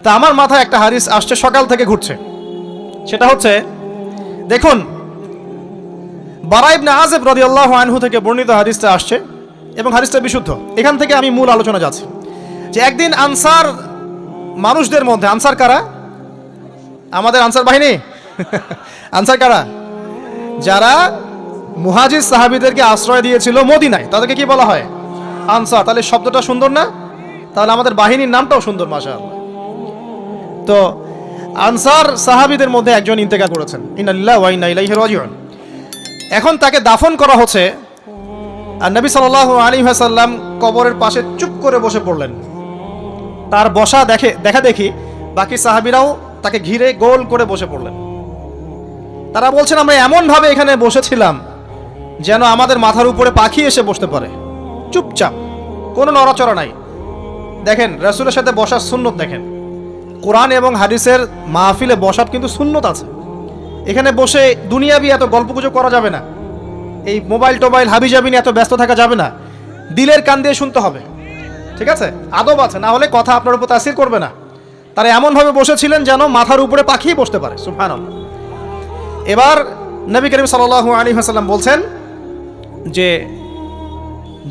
তা আমার মাথায় একটা হাদিস আসছে, সকাল থেকে ঘুরছে। সেটা হচ্ছে, দেখুন, বারা ইবনে আযিব রাদিয়াল্লাহু আনহু থেকে বর্ণিত হাদিসটা আসছে এবং হাদিসটা বিশুদ্ধ। এখান থেকে আমি মূল আলোচনা যাচ্ছি যে একদিন আনসার মানুষদের মধ্যে, আনসার কারা? আমাদের আনসার বাহিনী। আনসার কারা? যারা মুহাজির সাহাবীদেরকে আশ্রয় দিয়েছিল মদিনায়, তাদেরকে কি বলা হয়? আনসার। তাহলে শব্দটা সুন্দর না? তাহলে আমাদের বাহিনীর নামটাও সুন্দর, মাশাআল্লাহ। তো আনসার সাহাবীদের মধ্যে একজন ইন্তেকাল করেছেন, ইন্না লিল্লাহি ওয়া ইন্না ইলাইহি রাজিউন। এখন তাকে দাফন করা হচ্ছে, আর নবী সাল্লাল্লাহু আলাইহি ওয়াসাল্লাম কবরের পাশে চুপ করে বসে পড়লেন। তার বসা দেখা দেখি বাকি সাহাবীরাও তাকে ঘিরে গোল করে বসে পড়লেন। তারা বলছেন, আমরা এমনভাবে এখানে বসেছিলাম যেন আমাদের মাথার উপরে পাখি এসে বসতে পারে, চুপচাপ, কোনো নড়াচড়া নাই। দেখেন, রাসূলের সাথে বসার সুন্নত দেখেন। কোরআন এবং হাদিসের মাহফিলে বসার কিন্তু সুন্নত আছে। এখানে বসে দুনিয়াবি এত গল্পগুজব করা যাবে না, এই মোবাইল টোবাইল হাবিজাবি নিয়ে এত ব্যস্ত থাকা যাবে না, দিলের কান দিয়ে শুনতে হবে, ঠিক আছে? আদব আছে, না হলে কথা আপনার উপর তাসির করবে না। তারা এমনভাবে বসেছিলেন যেন মাথার উপরে পাখি বসতে পারে, সুবহানাল্লাহ। এবার নবী করিম সাল্লাল্লাহু আলাইহি ওয়াসাল্লাম বলছেন যে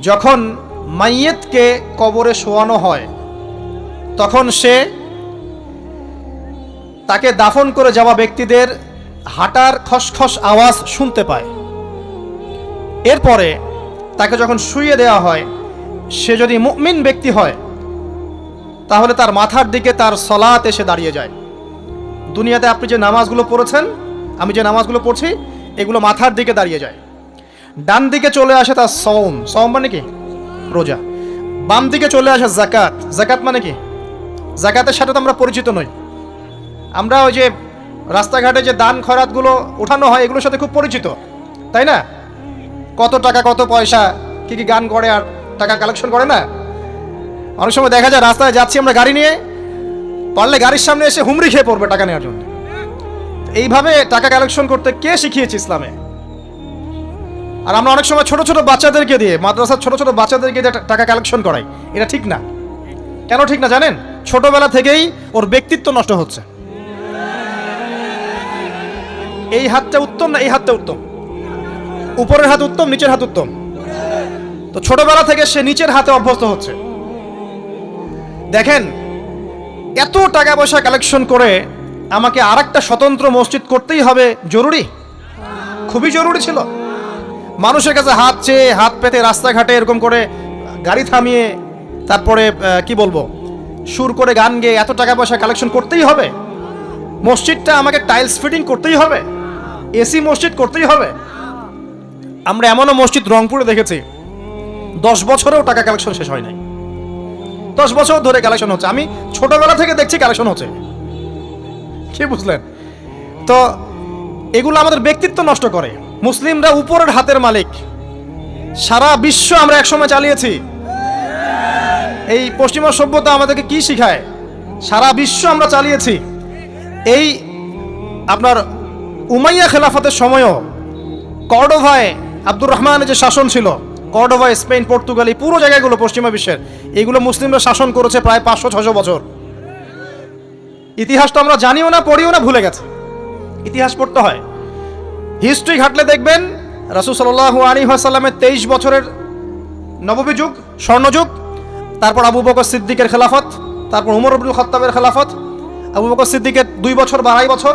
যখন মাইয়েতকে কবরে শোয়ানো হয় তখন সে তাকে দাফন করে যাওয়া ব্যক্তিদের হাঁটার খসখস আওয়াজ শুনতে পায়। এরপরে তাকে যখন শুইয়ে দেওয়া হয়, সে যদি মুমিন ব্যক্তি হয় তাহলে তার মাথার দিকে তার সলাত এসে দাঁড়িয়ে যায়। দুনিয়াতে আপনি যে নামাজগুলো পড়েছেন, আমি যে নামাজগুলো পড়ছি, এগুলো মাথার দিকে দাঁড়িয়ে যায়। ডান দিকে চলে আসে তার সওম, সওম মানে কি? রোজা। বাম দিকে চলে আসে যাকাত, যাকাত মানে কি? যাকাতের সাথে তো আমরা পরিচিত নই। আমরা ওই যে রাস্তাঘাটে যে দান খয়রাতগুলো উঠানো হয়, এগুলোর সাথে খুব পরিচিত, তাই না? কত টাকা, কত পয়সা, কি কি গান করে আর টাকা কালেকশন করে না? অনেক সময় দেখা যায় রাস্তায় যাচ্ছি আমরা গাড়ি নিয়ে, পারলে গাড়ির সামনে এসে হুমড়ি খেয়ে পড়বে টাকা নেওয়ার জন্য। এইভাবে টাকা কালেকশন করতে কে শিখিয়েছে ইসলামে? আর আমরা অনেক সময় ছোট ছোট বাচ্চাদেরকে দিয়ে, মাদ্রাসার ছোট ছোট বাচ্চাদেরকে দিয়ে টাকা কালেকশন করাই। এটা ঠিক না। কেন ঠিক না জানেন? ছোটবেলা থেকেই ওর ব্যক্তিত্ব নষ্ট হচ্ছে। এই হাতটা উত্তম না এই হাতটা উত্তম? উপরের হাত উত্তম, নিচের হাত উত্তম? তো ছোটবেলা থেকে সে নিচের হাতে অভ্যস্ত হচ্ছে। দেখেন, এত টাকা পয়সা কালেকশন করে আমাকে আরেকটা স্বতন্ত্র মসজিদ করতেই হবে জরুরি? খুবই জরুরি ছিল। মানুষের কাছে হাত চেয়ে, হাত পেতে রাস্তাঘাটে এরকম করে গাড়ি থামিয়ে, তারপরে কি বলবো, সুর করে গান গেয়ে এত টাকা পয়সা কালেকশন করতেই হবে? মসজিদটা আমাকে টাইলস ফিটিং করতেই হবে? এসি মসজিদ করতেই হবে? আমরা এমনও মসজিদ রংপুরে দেখেছি 10 বছরেও টাকা কালেকশন শেষ হয় নাই। 10 বছর ধরে কালেকশন হচ্ছে। আমি ছোটবেলা থেকে দেখছি কালেকশন হচ্ছে। কি বুঝলেন? তো এগুলো আমাদের ব্যক্তিত্ব নষ্ট করে। মুসলিমরা উপরের হাতের মালিক। সারা বিশ্ব আমরা একসময় চালিয়েছি। এই পশ্চিমা সভ্যতা আমাদেরকে কি শিখায়? সারা বিশ্ব আমরা চালিয়েছি। এই আপনার উমাইয়া খেলাফতের সময়ও কর্ডোভায় আব্দুর রহমানের যে শাসন ছিল, কর্ডোভায়, স্পেন, পর্তুগাল, এই পুরো জায়গাগুলো পশ্চিমা বিশ্বের, এগুলো মুসলিমরা শাসন করেছে প্রায় 500-600 বছর। ইতিহাস তো আমরা জানিও না, পড়িও না, ভুলে গেছে। ইতিহাস পড়তে হয়। হিস্ট্রি ঘাটলে দেখবেন রাসূল সাল্লাল্লাহু আলাইহি ওয়াসাল্লামের 23 বছরের নববী যুগ, স্বর্ণযুগ, তারপর আবু বকর সিদ্দিকের খেলাফত, তারপর উমর ইবনুল খাত্তাবের খেলাফত। আবু বকর সিদ্দিকের 2 বছর বা 2.5 বছর,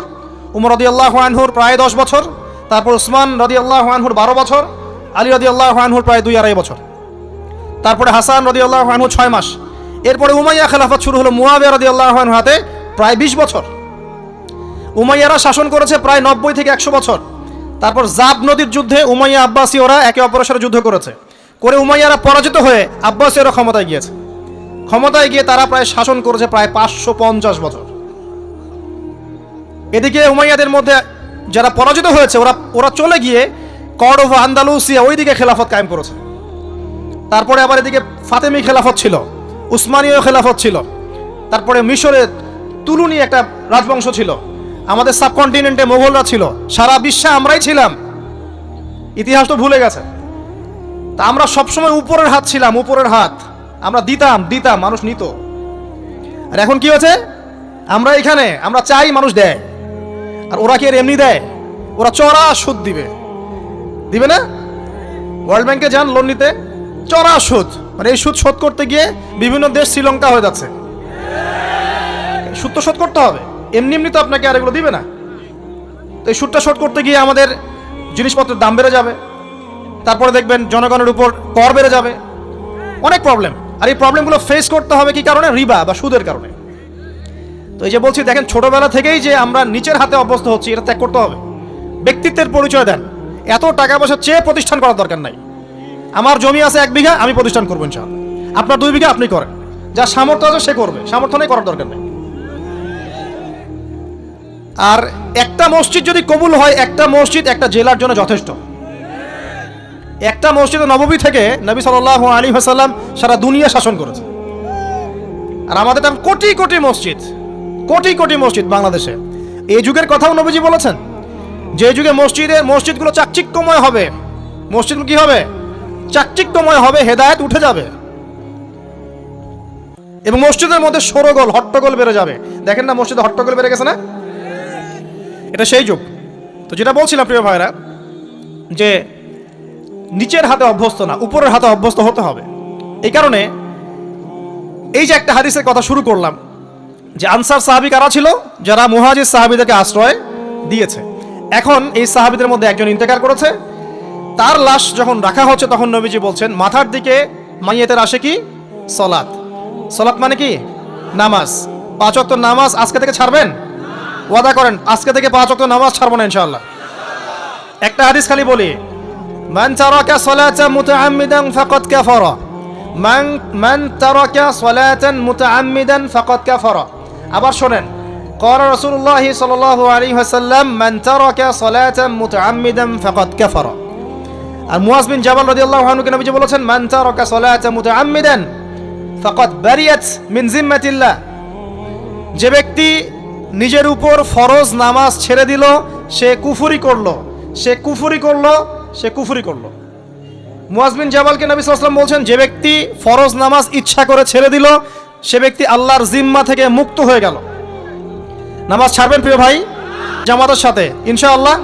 উমর রাদিয়াল্লাহু আনহুর প্রায় 10 বছর, তারপর উসমান রাদিয়াল্লাহু আনহুর 12 বছর, আলী রাদিয়াল্লাহু আনহুর প্রায় 2-2.5 বছর, তারপরে হাসান রাদিয়াল্লাহু আনহু 6 মাস। এরপরে উমাইয়া খেলাফত শুরু হলো মুয়াবিয়া রাদিয়াল্লাহু আনহু হাতে, প্রায় 20 বছর। উমাইয়ারা শাসন করেছে প্রায় 90 থেকে 100 বছর। তারপর জাব নদীর যুদ্ধে উমাইয়া আব্বাসী ওরা একে অপরের সাথে যুদ্ধ করেছে, করে উমাইয়ারা পরাজিত হয়ে আব্বাসীরা ক্ষমতায় গিয়েছে। ক্ষমতায় গিয়ে তারা প্রায় শাসন করেছে প্রায় 550 বছর। এদিকে উমাইয়াদের মধ্যে যারা পরাজিত হয়েছে ওরা চলে গিয়ে কর্ডোভা, আন্দালুসিয়া, ওইদিকে খেলাফত কায়েম করেছে। তারপরে আবার এদিকে ফাতেমি খেলাফত ছিল, উসমানীয় খেলাফত ছিল, তারপরে মিশরে তুলুনি একটা রাজবংশ ছিল, আমাদের সাবকন্টিনেন্টে মোগলরা ছিল, সারা বিশ্বে আমরাই ছিলাম। ইতিহাস তো ভুলে গেছে। তা আমরা সবসময় উপরের হাত ছিলাম, উপরের হাত আমরা দিতাম, মানুষ নিত। আর এখন কি হয়েছে? আমরা চাই মানুষ দেয়, আর ওরা কি আর এমনি দেয়? ওরা চড়া সুদ দিবে না? ওয়ার্ল্ড ব্যাংকে যান লোন নিতে, চড়া সুদ, মানে এই সুদ শোধ করতে গিয়ে বিভিন্ন দেশ শ্রীলঙ্কা হয়ে যাচ্ছে। সুদ তো শোধ করতে হবে, এমনি এমনি তো আপনাকে আর এগুলো দিবে না। তো এই সুদটা শোধ করতে গিয়ে আমাদের জিনিসপত্রের দাম বেড়ে যাবে, তারপরে দেখবেন জনগণের উপর কর বেড়ে যাবে, অনেক প্রবলেম। আর এই প্রবলেমগুলো ফেস করতে হবে কি কারণে? রিবা বা সুদের কারণে। তো এই যে বলছি, দেখেন ছোটবেলা থেকেই যে আমরা নিচের হাতে অভ্যস্ত হচ্ছি, এটা ত্যাগ করতে হবে। ব্যক্তিত্বের পরিচয় দেন, এত টাকা পয়সা চেয়ে প্রতিষ্ঠান করার দরকার নাই। আমার জমি আছে 1 বিঘা, আমি প্রতিষ্ঠান করবো ইনশাআল্লাহ। আপনার 2 বিঘা আপনি করেন, যা সামর্থ্য আছে সে করবে, সামর্থ্য নেই করার দরকার নেই। আর একটা মসজিদ যদি কবুল হয়, একটা মসজিদ একটা জেলার জন্য যথেষ্ট। একটা মসজিদে নববী থেকে নবী সাল্লাল্লাহু আলাইহি ওয়াসাল্লাম সারা দুনিয়া শাসন করেছে। আর আমাদের তো কোটি কোটি মসজিদ বাংলাদেশে। এই যুগের কথাও নবীজি বলেছেন, যে যুগে মসজিদগুলো চাকচিক্যময় হবে, মসজিদগুলো কি হবে? চাকচিক্যময় হবে, হেদায়েত উঠে যাবে, এবং মসজিদের মধ্যে শোরগোল হট্টগোল বেড়ে যাবে। দেখেন না মসজিদে হট্টগোল বেড়ে গেছে না? এটা সেই যুগ। তো যেটা বলছিলাম প্রিয় ভাইরা, যে নিচের হাতে অভ্যস্ত না, উপরের হাতে অভ্যস্ত হতে হবে। এই কারণে এই যে একটা হাদিসের কথা শুরু করলাম, যে আনসার সাহাবী কারা ছিল? যারা মুহাজির সাহাবীদেরকে আশ্রয় দিয়েছে। এখন এই সাহাবীদের মধ্যে একজন ইন্তেকার করেছে, তার লাশ যখন রাখা হচ্ছে তখন নবীজি বলছেন মাথার দিকে মাইয়েতের আসে কি? সলাত। সলাত মানে কি? নামাজ। 5 ওয়াক্ত নামাজ আজকে থেকে ছাড়বেন? ওয়াদা করেন আজকে থেকে 5 ওয়াক্ত নামাজ ছাড়বো না ইনশাআল্লাহ। একটা হাদিস খালি বলি, মান তারাকা সালাতান মুতাআম্মিদান ফাকাদ কাফারা, মান তারাকা সালাতান মুতাআম্মিদান ফাকাদ কাফারা। আবার শুনেন, ক্বালা রাসূলুল্লাহ সাল্লাল্লাহু আলাইহি ওয়াসাল্লাম মান তারাকা সালাতান মুতাআম্মিদান ফাকাদ কাফারা। আর মুয়াজ বিন জাবাল রাদিয়াল্লাহু আনহু কে নবীজি বলেছেন মান তারাকা সালাতান মুতাআম্মিদান ফাকাদ বারিয়াত মিন জিম্মাতিল্লাহ। যে ব্যক্তি নিজের উপর ফরজ নামাজ ছেড়ে দিল, সে কুফরি করলো। মুয়াজ বিন জাবালকে নবী সাল্লাল্লাহু আলাইহি ওয়াসাল্লাম বলছেন, যে ব্যক্তি ফরজ নামাজ ইচ্ছা করে ছেড়ে দিল, সে ব্যক্তি আল্লাহর জিম্মা থেকে মুক্ত হয়ে গেল। নামাজ ছাড়বেন প্রিয় ভাই, জামাতের সাথে ইনশাআল্লাহ।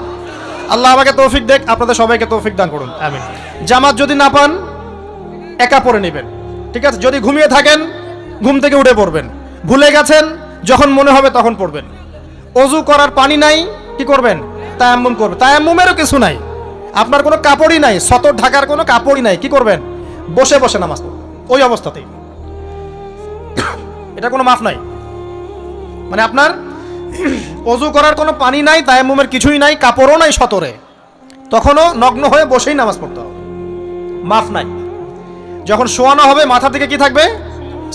আল্লাহ আমাকে তৌফিক দেখ, আপনাদের সবাইকে তৌফিক দান করুন, আমিন। জামাত যদি না পান, একা পড়ে নেবেন, ঠিক আছে? যদি ঘুমিয়ে থাকেন, ঘুম থেকে উঠে পড়বেন। ভুলে গেছেন, যখন মনে হবে তখন পড়বেন। অজু করার পানি নাই, কি করবেন? তায়াম্মুম করবেন। তায়াম্মুমেরও কিছু নাই, আপনার কোনো কাপড়ই নাই, সতর ঢাকার কোনো কাপড়ই নাই, কি করবেন? বসে বসে নামাজ পড়বেন, ওই অবস্থাতেই। এটা কোনো মাফ নাই, মানে আপনার অজু করার কোনো পানি নাই, তায়াম্মুমের কিছুই নাই, কাপড়ও নাই সতরে, তখনও নগ্ন হয়ে বসেই নামাজ পড়তে হবে, মাফ নাই। যখন শোয়ানো হবে মাথার দিকে কি থাকবে?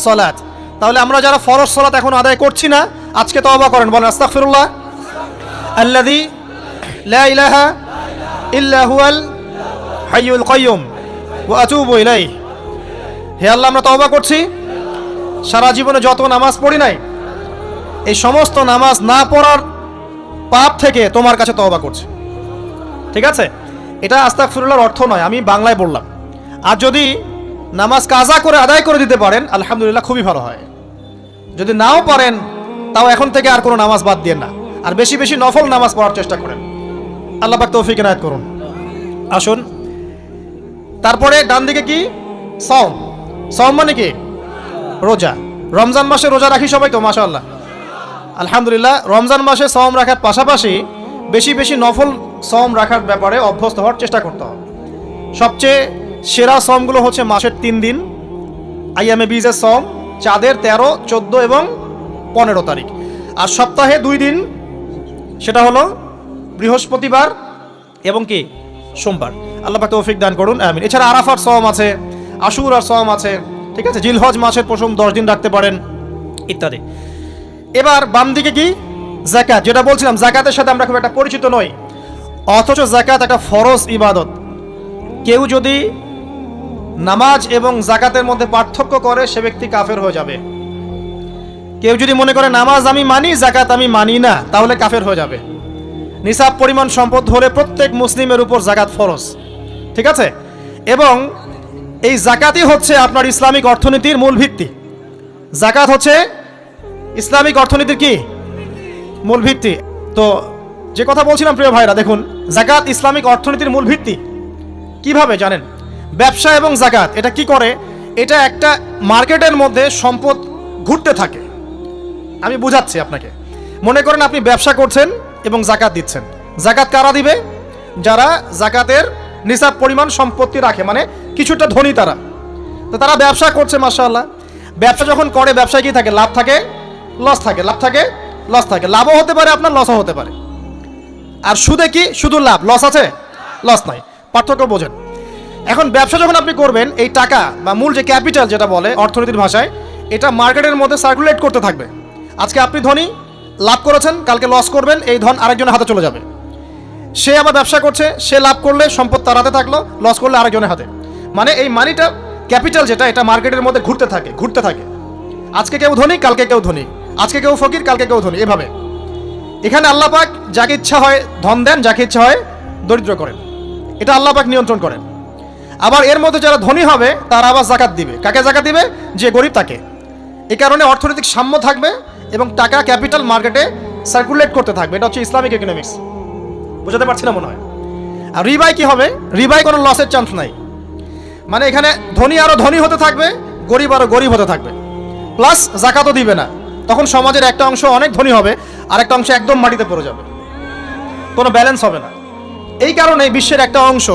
সলাত। তাহলে আমরা যারা ফরজ সালাত এখন আদায় করছি না, আজকে তওবা করেন, বলেন আস্তাগফিরুল্লাহ আল্লাযী লা ইলাহা ইল্লা হুয়াল হাইয়ুল কাইয়্যুম ওয়া আতুবু ইলাইহি। হে আল্লাহ, আমরা তওবা করছি, সারা জীবনে যত নামাজ পড়ি নাই, এই সমস্ত নামাজ না পড়ার পাপ থেকে তোমার কাছে তওবা করছি। ঠিক আছে? এটা আস্তাগফিরুল্লাহর অর্থ নয়, আমি বাংলায় বললাম। আর যদি নামাজ কাজা করে আদায় করে দিতে পারেন, আলহামদুলিল্লাহ, খুবই ভালো হয়। যদি নাও পারেন, তাও এখন থেকে আর কোনো নামাজ বাদ দিয়ে না, আর বেশি বেশি নফল নামাজ পড়ার চেষ্টা করেন। আল্লাহ পাক তৌফিক এনায়েত করুন। আসুন, তারপরে ডান দিকে কি? সওম। সওম মানে কি? রোজা। রমজান মাসে রোজা রাখি সবাই তো, মাশাআল্লাহ, আলহামদুলিল্লাহ। রমজান মাসে সওম রাখার পাশাপাশি বেশি বেশি নফল সওম রাখার ব্যাপারে অভ্যস্ত হওয়ার চেষ্টা করতে হবে। সবচেয়ে সেরা সওমগুলো হচ্ছে মাসের 3 দিন, আইয়ামে বীজের সওম, চাঁদের 13, 14 এবং 15 তারিখ। আর সপ্তাহে 2 দিন, সেটা হলো বৃহস্পতিবার এবং কি? সোমবার। আল্লাহ পাক তৌফিক দান করুন, আমিন। এছাড়া আরাফার সওম আছে, আশুরার সওম আছে, ঠিক আছে? জিলহজ মাসের প্রথম 10 দিন রাখতে পারেন, ইত্যাদি। এবার বাম দিকে কি? যাকাত। যেটা বলছিলাম, যাকাতের সাথে আমরা খুব একটা পরিচিত নই, অথচ যাকাত একটা ফরজ ইবাদত। কেউ যদি নামাজ এবং যাকাতের মধ্যে পার্থক্য করে, সে ব্যক্তি কাফের হয়ে যাবে। কেউ যদি মনে করে নামাজ আমি মানি, যাকাত আমি মানি না, তাহলে কাফের হয়ে যাবে। নিসাব পরিমাণ সম্পদ হলে প্রত্যেক মুসলিমের উপর যাকাত ফরজ, ঠিক আছে? এবং এই যাকাতই হচ্ছে আপনার ইসলামিক অর্থনীতির মূল ভিত্তি। যাকাত হচ্ছে ইসলামিক অর্থনীতির কি মূল ভিত্তি। তো যে কথা বলছিলাম প্রিয় ভাইরা, দেখুন যাকাত ইসলামিক অর্থনীতির মূল ভিত্তি। কিভাবে জানেন? ব্যবসা এবং যাকাত এটা কি করে? এটা একটা মার্কেটের মধ্যে সম্পদ ঘুরতে থাকে। আমি বুঝাচ্ছি আপনাকে। মনে করেন আপনি ব্যবসা করছেন এবং যাকাত দিচ্ছেন। যাকাত কারা দিবে? যারা যাকাতের নিসাব পরিমাণ সম্পত্তি রাখে, মানে কিছুটা ধনী তারা। তো তারা ব্যবসা করছে, মাশাআল্লাহ। ব্যবসা যখন করে, ব্যবসায় কি থাকে? লাভ থাকে, লস থাকে, লাভ থাকে, লস থাকে। লাভও হতে পারে আপনার, লসও হতে পারে। আর সুদে কি? শুধু লাভ, লস আছে, লস নাই। পার্থক্য বোঝেন। এখন ব্যবসা যখন আপনি করবেন, এই টাকা বা মূল যে ক্যাপিটাল যেটা বলে অর্থনীতির ভাষায়, এটা মার্কেটের মধ্যে সার্কুলেট করতে থাকবে। আজকে আপনি ধনী, লাভ করেছেন, কালকে লস করবেন, এই ধন আরেকজনের হাতে চলে যাবে। সে আবার ব্যবসা করছে, সে লাভ করলে সম্পদ তার হাতে থাকলো, লস করলে আরেকজনের হাতে। মানে এই মানিটা, ক্যাপিটাল যেটা, এটা মার্কেটের মধ্যে ঘুরতে থাকে, ঘুরতে থাকে। আজকে কেউ ধনী, কালকে কেউ ধনী, আজকে কেউ ফকির, কালকে কেউ ধনী, এভাবে। এখানে আল্লাহ পাক যাকে ইচ্ছা হয় ধন দেন, যাকে ইচ্ছা হয় দরিদ্র করেন। এটা আল্লাহ পাক নিয়ন্ত্রণ করেন। আবার এর মধ্যে যারা ধনী হবে তারা আবার যাকাত দিবে। কাকে যাকাত দিবে? যে গরিব তাকে। এই কারণে অর্থনৈতিক সাম্য থাকবে এবং টাকা, ক্যাপিটাল মার্কেটে সার্কুলেট করতে থাকবে। এটা হচ্ছে ইসলামিক ইকোনমিক্স। বুঝাতে পারছি না মনে হয়? আর রিবাই কি হবে? রিবাই কোনো লসের চান্স নাই। মানে এখানে ধনী আরো ধনী হতে থাকবে, গরিব আরো গরিব হতে থাকবে, প্লাস যাকাতও দিবে না। তখন সমাজের একটা অংশ অনেক ধনী হবে, আর একটা অংশ একদম মাটিতে পড়ে যাবে, কোনো ব্যালেন্স হবে না। এই কারণে বিশ্বের একটা অংশ,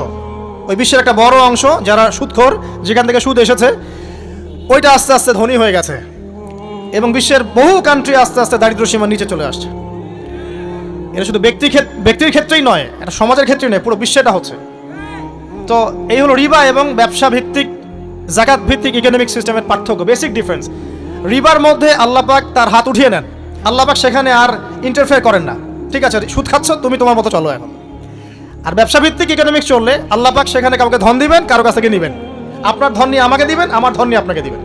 ওই বিশ্বের একটা বড় অংশ যারা সুদখোর, যেখান থেকে সুদ এসেছে, ওইটা আস্তে আস্তে ধনী হয়ে গেছে এবং বিশ্বের বহু কান্ট্রি আস্তে আস্তে দারিদ্র্য সীমার নিচে চলে আসছে। এটা শুধু ব্যক্তির ক্ষেত্রেই নয়, এটা সমাজের ক্ষেত্রেই নয়, পুরো বিশ্বেটা হচ্ছে। তো এই হলো রিবা এবং ব্যবসা ভিত্তিক, যাকাত ভিত্তিক ইকোনমিক সিস্টেমের পার্থক্য, বেসিক ডিফারেন্স। রিবার মধ্যে আল্লাহ পাক তার হাত উঠিয়ে নেন, আল্লাহ পাক সেখানে আর ইন্টারফেয়ার করেন না। ঠিক আছে, সুদ খাচ্ছ, তুমি তোমার মতো চলো এখন। আর ব্যবসা ভিত্তিক ইকোনমিক্স চললে আল্লাহ পাক সেখানে কাউকে ধন দিবেন, কারো কাছ থেকে নেবেন। আপনার ধন নিয়ে আমাকে দিবেন, আমার ধন নিয়ে আপনাকে দিবেন।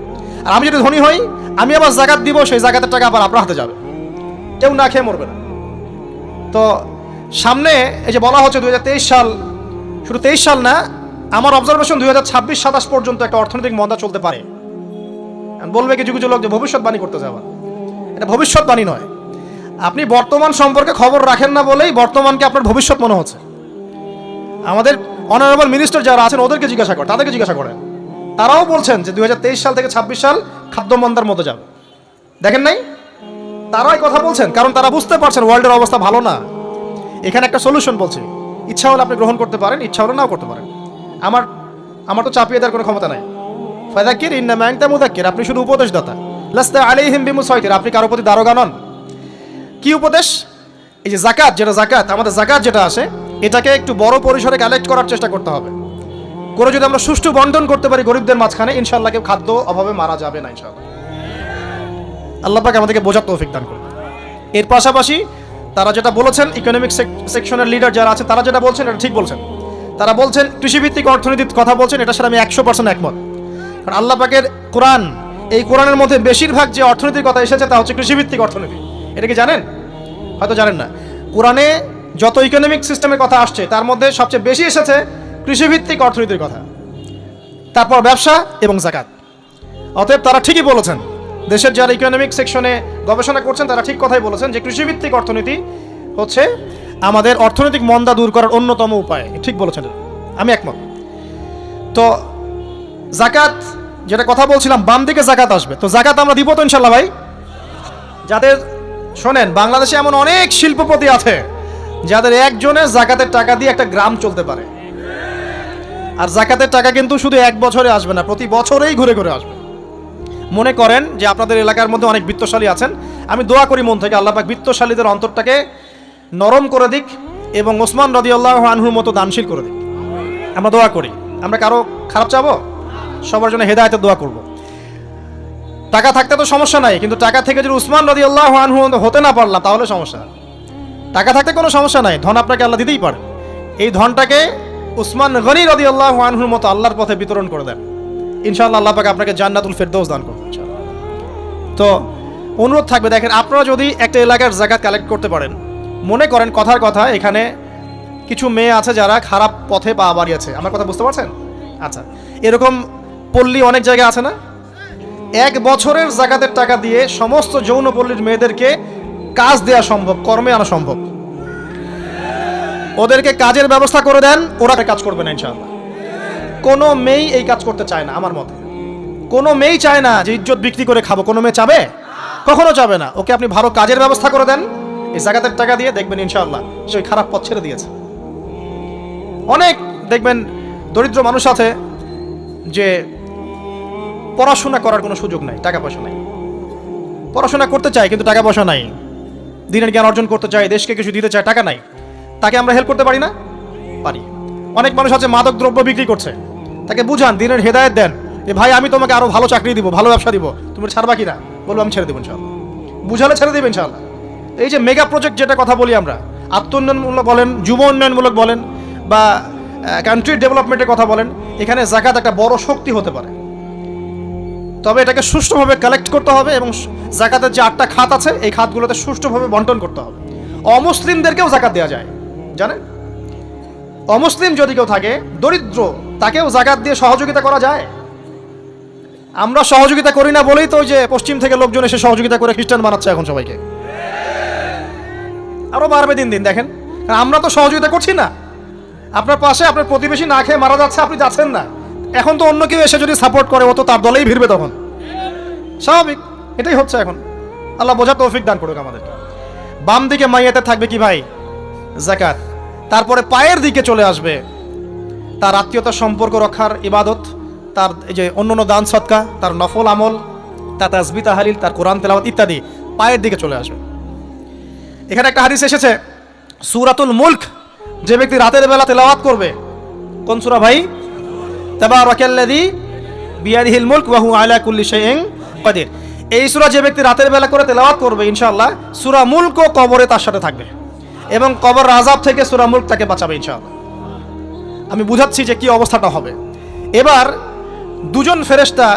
আর আমি যদি ধনী হই, আমি আবার যাকাত দিব, সেই যাকাতের টাকা আবার আপনার হাতে যাবে, কেউ না খেয়ে মরবে না। তো সামনে এই যে বলা হচ্ছে 2023 সাল, শুধু 23 সাল না, আমার অবজারভেশন 2026-27 পর্যন্ত একটা অর্থনৈতিক মন্দা চলতে পারে। বলবে কিছু কিছু লোক যে ভবিষ্যৎবাণী করতে যাওয়া, এটা ভবিষ্যৎবাণী নয়। আপনি বর্তমান সম্পর্কে খবর রাখেন না বলেই বর্তমানকে আপনার ভবিষ্যৎ মনে হচ্ছে। আমাদের অনারেবল মিনিস্টার যারা আছেন ওদেরকে জিজ্ঞাসা করেন, তাদেরকে জিজ্ঞাসা করেন, তারাও বলছেন যে 2023 সাল থেকে 26 সাল খাদ্যমন্দার মতো যাবে। দেখেন নাই? তারাই কথা বলছেন, কারণ তারা বুঝতে পারছেন ওয়ার্ল্ডের অবস্থা ভালো না। এখানে একটা সলিউশন বলছি, ইচ্ছা হলে আপনি গ্রহণ করতে পারেন, ইচ্ছা হলে নাও করতে পারেন। আমার তো চাপিয়ে দেওয়ার কোনো ক্ষমতা নাই। ফাযাক্কির ইন্নামা আনতা মুযাক্কির, আপনি শুধু উপদেশদাতা। লাস্তা আলাইহিম বিমুসাইতির, আপনি কারো প্রতি দারোগা নন। কি উপদেশ? এই যে যাকাত, যেটা যাকাত, আমাদের যাকাত যেটা আসে, এটাকে একটু বড় পরিসরে কালেক্ট করার চেষ্টা করতে হবে। করে যদি আমরা সুষ্ঠু বন্টন করতে পারি গরিবদের মাঝখানে, ইনশাআল্লাহ কেউ খাদ্য অভাবে মারা যাবে না ইনশাআল্লাহ। আল্লাহ পাক আমাদেরকে বোঝার তৌফিক দান করুন। এর পাশাপাশি তারা যেটা বলেছেন, ইকোনমিক সেকশনের লিডার যারা আছে তারা যেটা বলছেন এটা ঠিক বলছেন। তারা বলছেন কৃষিভিত্তিক অর্থনীতির কথা বলছেন, এটার সাথে আমি 100% একমত। কারণ আল্লাহ পাকের কোরআন, এই কোরআনের মধ্যে বেশিরভাগ যে অর্থনীতির কথা এসেছে তা হচ্ছে কৃষিভিত্তিক অর্থনীতি। এটা কি জানেন? হয়তো জানেন না। কোরআনে যত ইকোনমিক সিস্টেমের কথা আসছে তার মধ্যে সবচেয়ে বেশি এসেছে কৃষিভিত্তিক অর্থনীতির কথা, তারপর ব্যবসা এবং যাকাত। অতএব তারা ঠিকই বলেছেন, দেশের যারা ইকোনমিক সেকশনে গবেষণা করছেন তারা ঠিক কথাই বলেছেন যে কৃষিভিত্তিক অর্থনীতি হচ্ছে আমাদের অর্থনৈতিক মন্দা দূর করার অন্যতম উপায়। ঠিক বলেছেন, আমি একমত। তো যাকাত যেটা কথা বলছিলাম, বাম দিকে যাকাত আসবে। তো যাকাত আমরা দিব তো ইনশাল্লাহ ভাই? যাদের, শোনেন, বাংলাদেশে এমন অনেক শিল্পপতি আছে যাদের একজনের যাকাতের টাকা দিয়ে একটা গ্রাম চলতে পারে। আর যাকাতের টাকা কিন্তু শুধু এক বছরে আসবে না, প্রতি বছরেই ঘুরে ঘুরে আসবে। মনে করেন যে আপনাদের এলাকার মধ্যে অনেক বিত্তশালী আছেন, আমি দোয়া করি মন থেকে আল্লাহ পাক বিত্তশালীদের অন্তরটাকে নরম করে দিক এবং ওসমান রাদিয়াল্লাহু আনহুর মতো দানশীল করে দিক। আমরা দোয়া করি। আমরা কারো খারাপ চাবো? সবার জন্য হেদায়েতের দোয়া করব। টাকা থাকতে তো সমস্যা নাই, কিন্তু টাকা থেকে যদি উসমান রাদিয়াল্লাহু আনহু হতে না পারলাম তাহলে সমস্যা। টাকা থাকতে কোনো সমস্যা নাই, ধন আপনাকে আল্লাহ দিতেই পারে। এই ধনটাকে উসমান গনি রাদিয়াল্লাহু আনহুর মতো আল্লাহর পথে বিতরণ করে দেন, ইনশাআল্লাহ আল্লাহ পাক আপনাকে জান্নাতুল ফেরদৌস দান করবেন ইনশাআল্লাহ। তো অনুরোধ থাকবে, দেখেন আপনারা যদি একটা এলাকার যাকাত কালেক্ট করতে পারেন, মনে করেন কথার কথা এখানে কিছু মেয়ে আছে যারা খারাপ পথে পা বাড়িয়েছে, আমার কথা বুঝতে পারছেন? আচ্ছা, এরকম পল্লী অনেক জায়গায় আছে না? 1 বছরের যাকাতের টাকা দিয়ে সমস্ত যৌনপল্লীর মেয়েদেরকে কাজ দেওয়া সম্ভব, কর্মে আনা সম্ভব। ওদেরকে কাজের ব্যবস্থা করে দেন, ওরা কাজ করবে না ইনশাআল্লাহ। কোনো মেয়ে এই কাজ করতে চায় না আমার মতে। কোনো মেয়ে চায় না যে ইজ্জত বিক্রি করে খাবো, কোনো মেয়ে চাবে? কখনো চাবে না। ওকে আপনি ভালো কাজের ব্যবস্থা করে দেন এই যাকাতের টাকা দিয়ে, দেখবেন ইনশাআল্লাহ সে খারাপ পথ ছেড়ে দিয়েছে। অনেক দেখবেন দরিদ্র মানুষ আছে যে পড়াশোনা করার কোনো সুযোগ নাই, টাকা পয়সা নাই, পড়াশোনা করতে চায় কিন্তু টাকা পয়সা নাই, দিনের জ্ঞান অর্জন করতে চায়, দেশকে কিছু দিতে চায়, টাকা নাই। তাকে আমরা হেল্প করতে পারি না? পারি। অনেক মানুষ আছে মাদক দ্রব্য বিক্রি করছে, তাকে বুঝান, দিনের হেদায়েত দেন যে ভাই আমি তোমাকে আরো ভালো চাকরি দিব, ভালো ব্যবসা দিব, তুমি ছাড়বা কিনা? বলবো আমি ছেড়ে দেবো ইনশাআল্লাহ। বুঝালে ছেড়ে দেবে ইনশাআল্লাহ। এই যে মেগা প্রজেক্ট যেটা কথা বলি আমরা, আত্মোন্নয়নমূলক বলেন, যুব উন্নয়নমূলক বলেন, বা কান্ট্রি ডেভেলপমেন্টের কথা বলেন, এখানে যাকাত একটা বড় শক্তি হতে পারে। তবে এটাকে সুষ্ঠুভাবে কালেক্ট করতে হবে এবং যাকাতের যে 8টা খাত আছে এই খাতগুলোতে সুষ্ঠুভাবে বন্টন করতে হবে। অমুসলিমদেরকেও যাকাত দেওয়া যায়, জানেন? অমুসলিম যদি কেউ থাকে, দরিদ্র, তাকেও যাকাত দিয়ে সহযোগিতা করা যায়। আমরা সহযোগিতা করি না বলেই তো ওই যে পশ্চিম থেকে লোকজন এসে সহযোগিতা করে খ্রিস্টান বানাচ্ছে এখন সবাইকে। আরো বাড়বে দিন দিন, দেখেন। আমরা তো সহযোগিতা করছি না। আপনার পাশে আপনার প্রতিবেশী না খেয়ে মারা যাচ্ছে, আপনি যাচ্ছেন না। এখন তো অন্য কেউ এসে যদি সাপোর্ট করে, ও তো তার দলেই ভিড়বে তখন, স্বাভাবিক। এটাই হচ্ছে এখন। আল্লাহ বোঝার তৌফিক দান করুক আমাদেরকে। বাম দিকে মাইয়াতে থাকবে কি ভাই? যাকাত। তারপরে পায়ের দিকে চলে আসবে তার আত্মীয়তার সম্পর্ক রক্ষার ইবাদত, তার এই যে অন্যান্য দান সদকা, তার নফল আমল, তার তাসবিহ তাহলিল, তার কোরআন তেলাওয়াত ইত্যাদি পায়ের দিকে চলে আসবে। এখানে একটা হাদিস এসেছে, সূরাতুল মুলক যে ব্যক্তি রাতের বেলা তেলাওয়াত করবে, কোন সূরা ভাই? তাবারাকাল্লাযী বিয়াদিহিল মুলক ওয়া হুয়া আলা কুল্লি শাইইন কাদির। এই সূরা যে ব্যক্তি রাতের বেলা করে তেলাওয়াত করবে, ইনশাআল্লাহ সূরা মুলকও কবরে তার সাথে থাকবে এবং কবর আযাব থেকে সূরা মুলক তাকে বাঁচাবে ইনশাআল্লাহ। আমি বুঝাচ্ছি যে কি অবস্থাটা হবে। এবার দুজন ফেরেশতা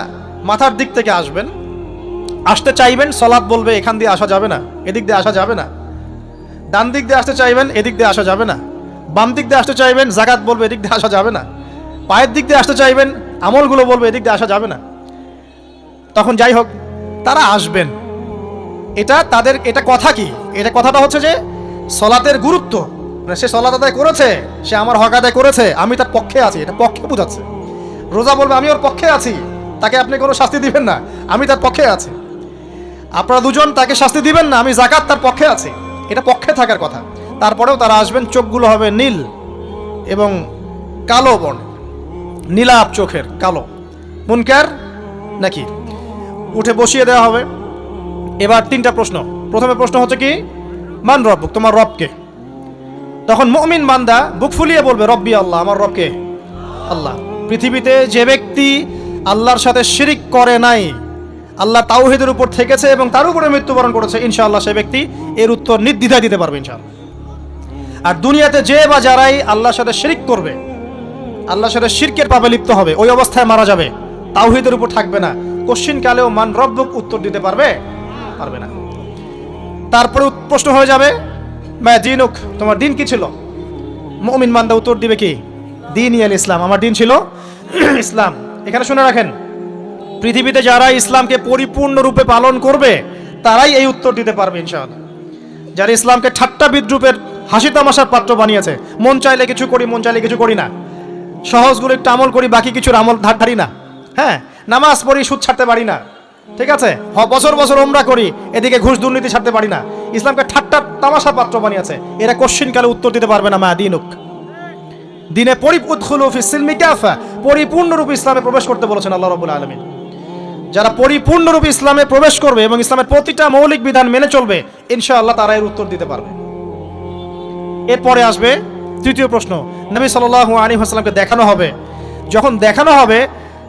মাথার দিক থেকে আসবেন, আসতে চাইবেন, সালাত বলবে এখান দিয়ে আসা যাবে না, এদিক দিয়ে আসা যাবে না। ডান দিক দিয়ে আসতে চাইবেন, এদিক দিয়ে আসা যাবে না। বাম দিক দিয়ে আসতে চাইবেন, যাকাত বলবে এদিক দিয়ে আসা যাবে না। পায়ের দিক দিয়ে আসতে চাইবেন, আমলগুলো বলবে এদিক দিয়ে আসা যাবে না। তখন যাই হোক, তারা আসবেন। এটা তাদের, এটা কথা কি? এটা কথাটা হচ্ছে যে সলাতের গুরুত্ব, মানে সে সলাত আদায় করেছে, সে আমার হক আদায় করেছে, আমি তার পক্ষে আছি, এটা পক্ষে বোঝাচ্ছে। রোজা বলবে আমি ওর পক্ষে আছি, তাকে আপনি কোনো শাস্তি দিবেন না, আমি তার পক্ষে আছি। আপনারা দুজন তাকে শাস্তি দিবেন না, আমি যাকাত তার পক্ষে আছি, এটা পক্ষে থাকার কথা। তারপরেও তারা আসবেন, চোখগুলো হবে নীল এবং কালো বর্ণ, নীলাপ চোখের, কালো। মুনকার নাকি উঠে বসিয়ে দেওয়া হবে। এবার 3টা প্রশ্ন। প্রথমে প্রশ্ন হচ্ছে কি? মান রব্বুক, তোমার রবকে? তখন মুমিন বান্দা বুক ফুলিয়ে বলবে রব্বি আল্লাহ, আমার রবকে আল্লাহ। পৃথিবীতে যে ব্যক্তি আল্লাহর সাথে শিরিক করে নাই, আল্লাহ তাওহীদের উপর থেকেছে এবং তার উপরে মৃত্যুবরণ করেছে, ইনশাআল্লাহ সে ব্যক্তি এর উত্তর নির্দ্বিধায় দিতে পারবে ইনশাআল্লাহ। আর দুনিয়াতে যে বা যারাই আল্লাহর সাথে শিরিক করবে, আল্লাহর সাথে শিরকের পাপে লিপ্ত হবে, ওই অবস্থায় মারা যাবে, তাওহীদের উপর থাকবে না, কোশ্চিন কালেও মান রব্বুক উত্তর দিতে পারবে না। তারপরে প্রশ্ন হয়ে যাবে মা দিনুক, তোমার দিন কি ছিল? মুমিন বান্দা উত্তর দিবে কি? দিন ইয়াল ইসলাম, আমার দিন ছিল ইসলাম। এখানে শুনে রাখেন, পৃথিবীতে যারা ইসলামকে পরিপূর্ণরূপে পালন করবে তারাই এই উত্তর দিতে পারবে ইনশাআল্লাহ। যারা ইসলামকে ঠাট্টা বিদ্রুপের, হাসি তামাশার পাত্র বানিয়েছে, মন চাইলে কিছু করি, মন চাইলে কিছু করি না, সহজগুলো একটু আমল করি, বাকি কিছুর আমল ধারি না, হ্যাঁ, নামাজ পড়ি, সুদ ছাড়তে পারি না, ঠিক আছে, বছর বছর ওমরা করি, এদিকে ঘুষ দুর্নীতি ছাড়তে পারি না, ইসলামকে ঠাট্টা তামাশার পাত্র বানিয়েছে, এরা কোশ্চিন কালে উত্তর দিতে পারবে না মা দিনুক। দিনে উদখুলু ফিস সিলমি কাফা, পরিপূর্ণরূপে ইসলামে প্রবেশ করতে বলেছেন আল্লাহ রাব্বুল আলামিন। যারা পরিপূর্ণরূপে ইসলামে প্রবেশ করবে এবং ইসলামের প্রতিটা মৌলিক বিধান মেনে চলবে, ইনশাআল্লাহ তারা এর উত্তর দিতে পারবে। এরপরে আসবে 3য় প্রশ্ন। নবী সাল্লাল্লাহু আলাইহি ওয়াসাল্লামকে দেখানো হবে। যখন দেখানো হবে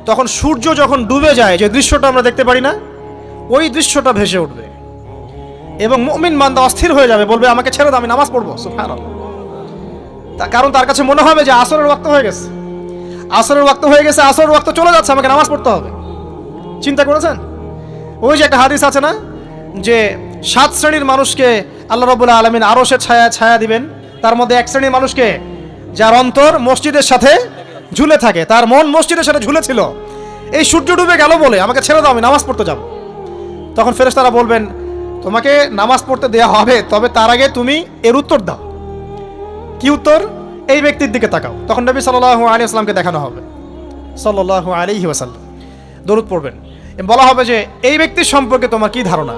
তখন সূর্য যখন ডুবে যায়, যে দৃশ্যটা আমরা দেখতে পারি না, ওই দৃশ্যটা ভেসে উঠবে এবং মুমিন বান্দা অস্থির হয়ে যাবে, বলবে আমাকে ছেড়ে দাও, আমি নামাজ পড়বো। সুবহানাল্লাহ। কারণ তার কাছে মনে হবে যে আসরের ওয়াক্ত হয়ে গেছে, আসরের ওয়াক্ত হয়ে গেছে, আসরের ওয়াক্ত চলে যাচ্ছে, আমাকে নামাজ পড়তে হবে। চিন্তা করেছেন? ওই যে একটা হাদিস আছে না, যে 7 শ্রেণীর মানুষকে আল্লাহ রাব্বুল আলামিন আরশের ছায়া দিবেন। তার মধ্যে 1 শ্রেণীর মানুষকে, যার অন্তর মসজিদের সাথে ঝুলে থাকে, তার মন মসজিদের সাথে ঝুলে ছিল, এই সূর্য ডুবে গেল বলে আমাকে ছেড়ে দাও, আমি নামাজ পড়তে যাব। তখন ফেরেশতারা বলবেন, তোমাকে নামাজ পড়তে দেওয়া হবে, তবে তার আগে তুমি এর উত্তর দাও। কি উত্তর? এই ব্যক্তির দিকে তাকাও। তখন নবী সাল্লাল্লাহু আলাইহি ওয়াসাল্লামকে দেখানো হবে, সাল্লাল্লাহু আলাইহি ওয়াসাল্লাম দরুদ পড়বেন। বলা হবে যে এই ব্যক্তির সম্পর্কে তোমার কি ধারণা?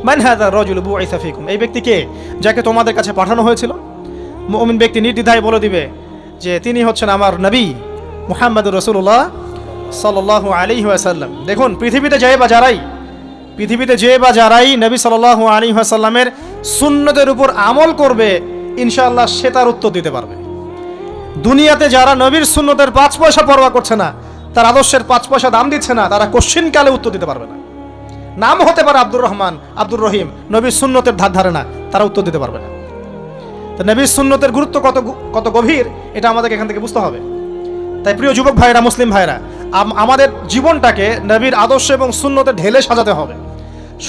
মান হাযা রাজুলু বুইসা ফীকুম, এই ব্যক্তি কে, যাকে তোমাদের কাছে পাঠানো হয়েছিল? মুমিন ব্যক্তি নির্দ্বিধায় বলে দিবে যে তিনি হচ্ছেন আমার নবী মুহাম্মদুর রাসূলুল্লাহ সাল্লাল্লাহু আলাইহি ওয়াসাল্লাম। দেখুন, পৃথিবীতে যে বা যারাই নবী সাল্লাল্লাহু আলাইহি ওয়াসাল্লামের সুন্নতের উপর আমল করবে, ইনশাআল্লাহ সে তার উত্তর দিতে পারবে। দুনিয়াতে যারা নবীর সুন্নতের 5 পয়সা পরোয়া করছে না, তার আদর্শের 5 পয়সা দাম দিচ্ছে না, তারা কোশ্চিনকালে উত্তর দিতে পারবে না। নাম হতে পারে আব্দুর রহমান, আব্দুর রহিম, নবীর সুন্নতের ধার ধারে না, তারা উত্তর দিতে পারবে না। তো নবীর সুন্নতের গুরুত্ব কত গভীর, এটা আমাদেরকে এখান থেকে বুঝতে হবে। তাই প্রিয় যুবক ভাইরা, মুসলিম ভাইরা, আমাদের জীবনটাকে নবীর আদর্শ এবং সুন্নতে ঢেলে সাজাতে হবে।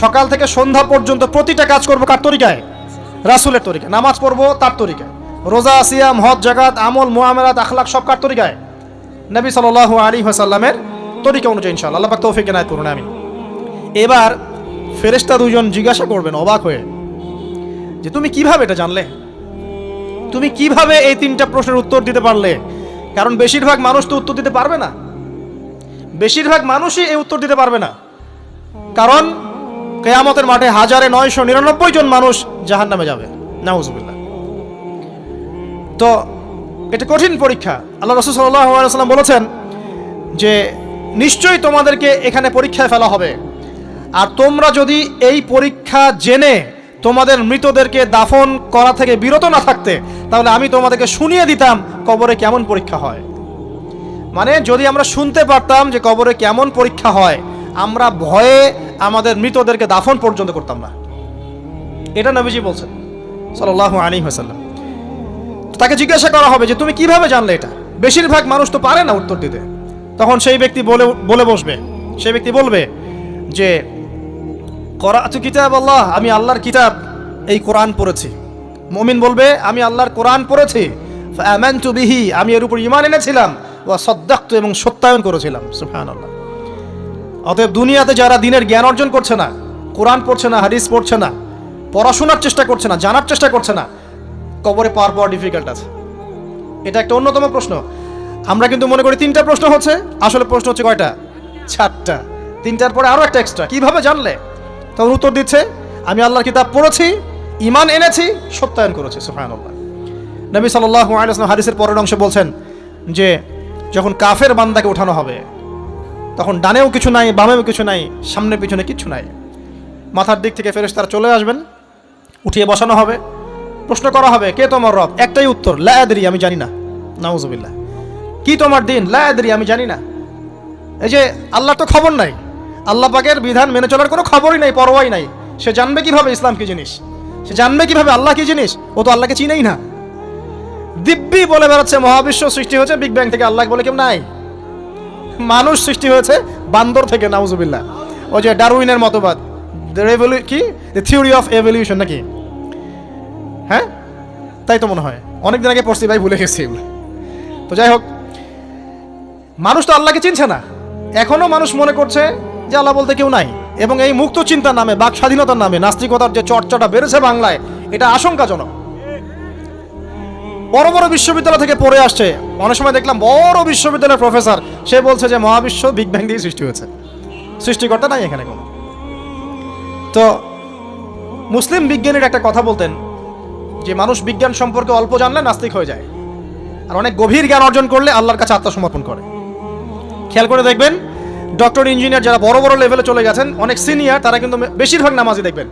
সকাল থেকে সন্ধ্যা পর্যন্ত প্রতিটা কাজ করবো কার তরিকায়? রাসূলের তরিকায়। নামাজ পড়বো তার তরিকায়, রোজা, সিয়াম, হজ, যাকাত, আমল, মুআমালাত, আখলাক সব কার তরিকায়? নবী সাল্লাল্লাহু আলাইহি ওয়াসাল্লামের তরিকা অনুযায়ী ইনশাআল্লাহ। আল্লাহ পাক তৌফিক এনায়েত করুন, আমিন। এবার ফেরেশতা দুজন জিজ্ঞাসা করবেন অবাক হয়ে যে তুমি কিভাবে এটা জানলে? তুমি কিভাবে এই 3টা প্রশ্নের উত্তর দিতে পারলে? কারণ বেশিরভাগ মানুষ তো উত্তর দিতে পারবে না, বেশিরভাগ মানুষই এই উত্তর দিতে পারবে না। কারণ কিয়ামতের মাঠে 1999 জন মানুষ জাহান্নামে যাবে, নাউজুবিল্লাহ। তো এটা কঠিন পরীক্ষা। আল্লাহ রাসূল সাল্লাল্লাহু আলাইহি ওয়াসাল্লাম বলেছেন যে নিশ্চয়ই তোমাদেরকে এখানে পরীক্ষায় ফেলা হবে, আর তোমরা যদি এই পরীক্ষা জেনে তোমাদের মৃতদেরকে দাফন করা থেকে বিরত না থাকতে, তাহলে আমি তোমাদেরকে শুনিয়ে দিতাম কবরে কেমন পরীক্ষা হয়। মানে যদি আমরা শুনতে পারতাম যে কবরে কেমন পরীক্ষা হয়, আমরা ভয়ে আমাদের মৃতদেরকে দাফন পর্যন্ত করতাম না। এটা নবীজি বলছেন সাল্লাল্লাহু আলাইহি ওয়াসাল্লাম। তাকে জিজ্ঞাসা করা হবে যে তুমি কিভাবে জানলে এটা? বেশিরভাগ মানুষ তো পারে না উত্তর দিতে। তখন সেই ব্যক্তি বলে বসবে, সেই ব্যক্তি বলবে যে করাতু কিতাব আল্লাহ, আমি আল্লাহর কিতাব এই কোরআন পড়েছি। মুমিন বলবে আমি আল্লাহর কোরআন পড়েছি, ফাআমানতু বিহি, আমি এর উপর ঈমান এনেছিলাম, ওয়া সাদ্দাকতু, এবং সত্যায়ন করেছিলাম। সুবহানাল্লাহ। অতএব দুনিয়াতে যারা দ্বীনের জ্ঞান অর্জন করছে না, কোরআন পড়ছে না, হাদিস পড়ছে না, পড়াশোনার চেষ্টা করছে না, জানার চেষ্টা করছে না, কবরে পাওয়া ডিফিকাল্ট আছে। এটা একটা অন্যতম প্রশ্ন। আমরা কিন্তু মনে করি 3টা প্রশ্ন হচ্ছে, আসলে প্রশ্ন হচ্ছে কয়টা? 4টা। 3টার পরে আরো একটা এক্সট্রা। কিভাবে জানলে? তখন উত্তর দিচ্ছে আমি আল্লাহর কিতাব পড়েছি, ঈমান এনেছি, সত্যায়ন করেছি। সুবহানাল্লাহ। নবী সাল্লাল্লাহু আলাইহি ওয়াসাল্লাম হাদিসের পরের অংশে বলছেন যে যখন কাফের বান্দাকে উঠানো হবে, তখন ডানেও কিছু নাই, বামেও কিছু নাই, সামনে পিছনে কিচ্ছু নাই। মাথার দিক থেকে ফেরেশতারা চলে আসবেন, উঠিয়ে বসানো হবে, প্রশ্ন করা হবে কে তোমার রব? একটাই উত্তর, লা আদরি, আমি জানি না। নাউজুবিল্লাহ। কি তোমার দিন? লা আদরি, আমি জানি না। এই যে আল্লাহর তো খবর নাই, আল্লাহ পাকের বিধান মেনে চলার কোনো খবরই নাই, পরোয়াই নাই। সে জানবে কিভাবে ইসলাম কি জিনিস? সে জানবে কিভাবে আল্লাহ কি জিনিস? ও তো আল্লাহকে চিনেই না। দিব্যি বলে বেড়াচ্ছে মহাবিশ্ব সৃষ্টি হয়েছে বিগ ব্যাং থেকে, আল্লাহ বলে কেউ নাই। মানুষ সৃষ্টি হয়েছে বান্দর থেকে, নাউজুবিল্লাহ। ওই যে ডারউইনের মতবাদ, কি থিওরি অফ এভলিউশন নাকি? হ্যাঁ, তাই তো মনে হয়। অনেকদিন আগে পড়ছি ভাই, ভুলে গেছি এগুলো। তো যাই হোক, মানুষ তো আল্লাহকে চিনছে না। এখনো মানুষ মনে করছে যে আল্লাহ বলতে কেউ নাই, এবং এই মুক্ত চিন্তার নামে, বাক স্বাধীনতার নামে নাস্তিকতার যে চর্চাটা বেড়েছে বাংলায়, এটা আশঙ্কাজনক। বড় বড় বিশ্ববিদ্যালয় থেকে পড়ে আসছে, অনেক সময় দেখলাম বড় বিশ্ববিদ্যালয়ের প্রফেসর, সে বলছে যে মহাবিশ্ব বিগ ব্যাং দিয়ে সৃষ্টি হয়েছে, সৃষ্টিকর্তা নাই এখানে কোনো। তো মুসলিম বিজ্ঞানীর একটা কথা বলতেন যে মানুষ বিজ্ঞান সম্পর্কে অল্প জানলে নাস্তিক হয়ে যায়, আর অনেক গভীর জ্ঞান অর্জন করলে আল্লাহর কাছে আত্মসমর্পণ করে। খেয়াল করে দেখবেন, ডক্টর, ইঞ্জিনিয়ার যারা বড় বড় লেভেলে চলে গেছেন, অনেক সিনিয়র, তারা কিন্তু বেশিরভাগ নামাজি দেখবেন,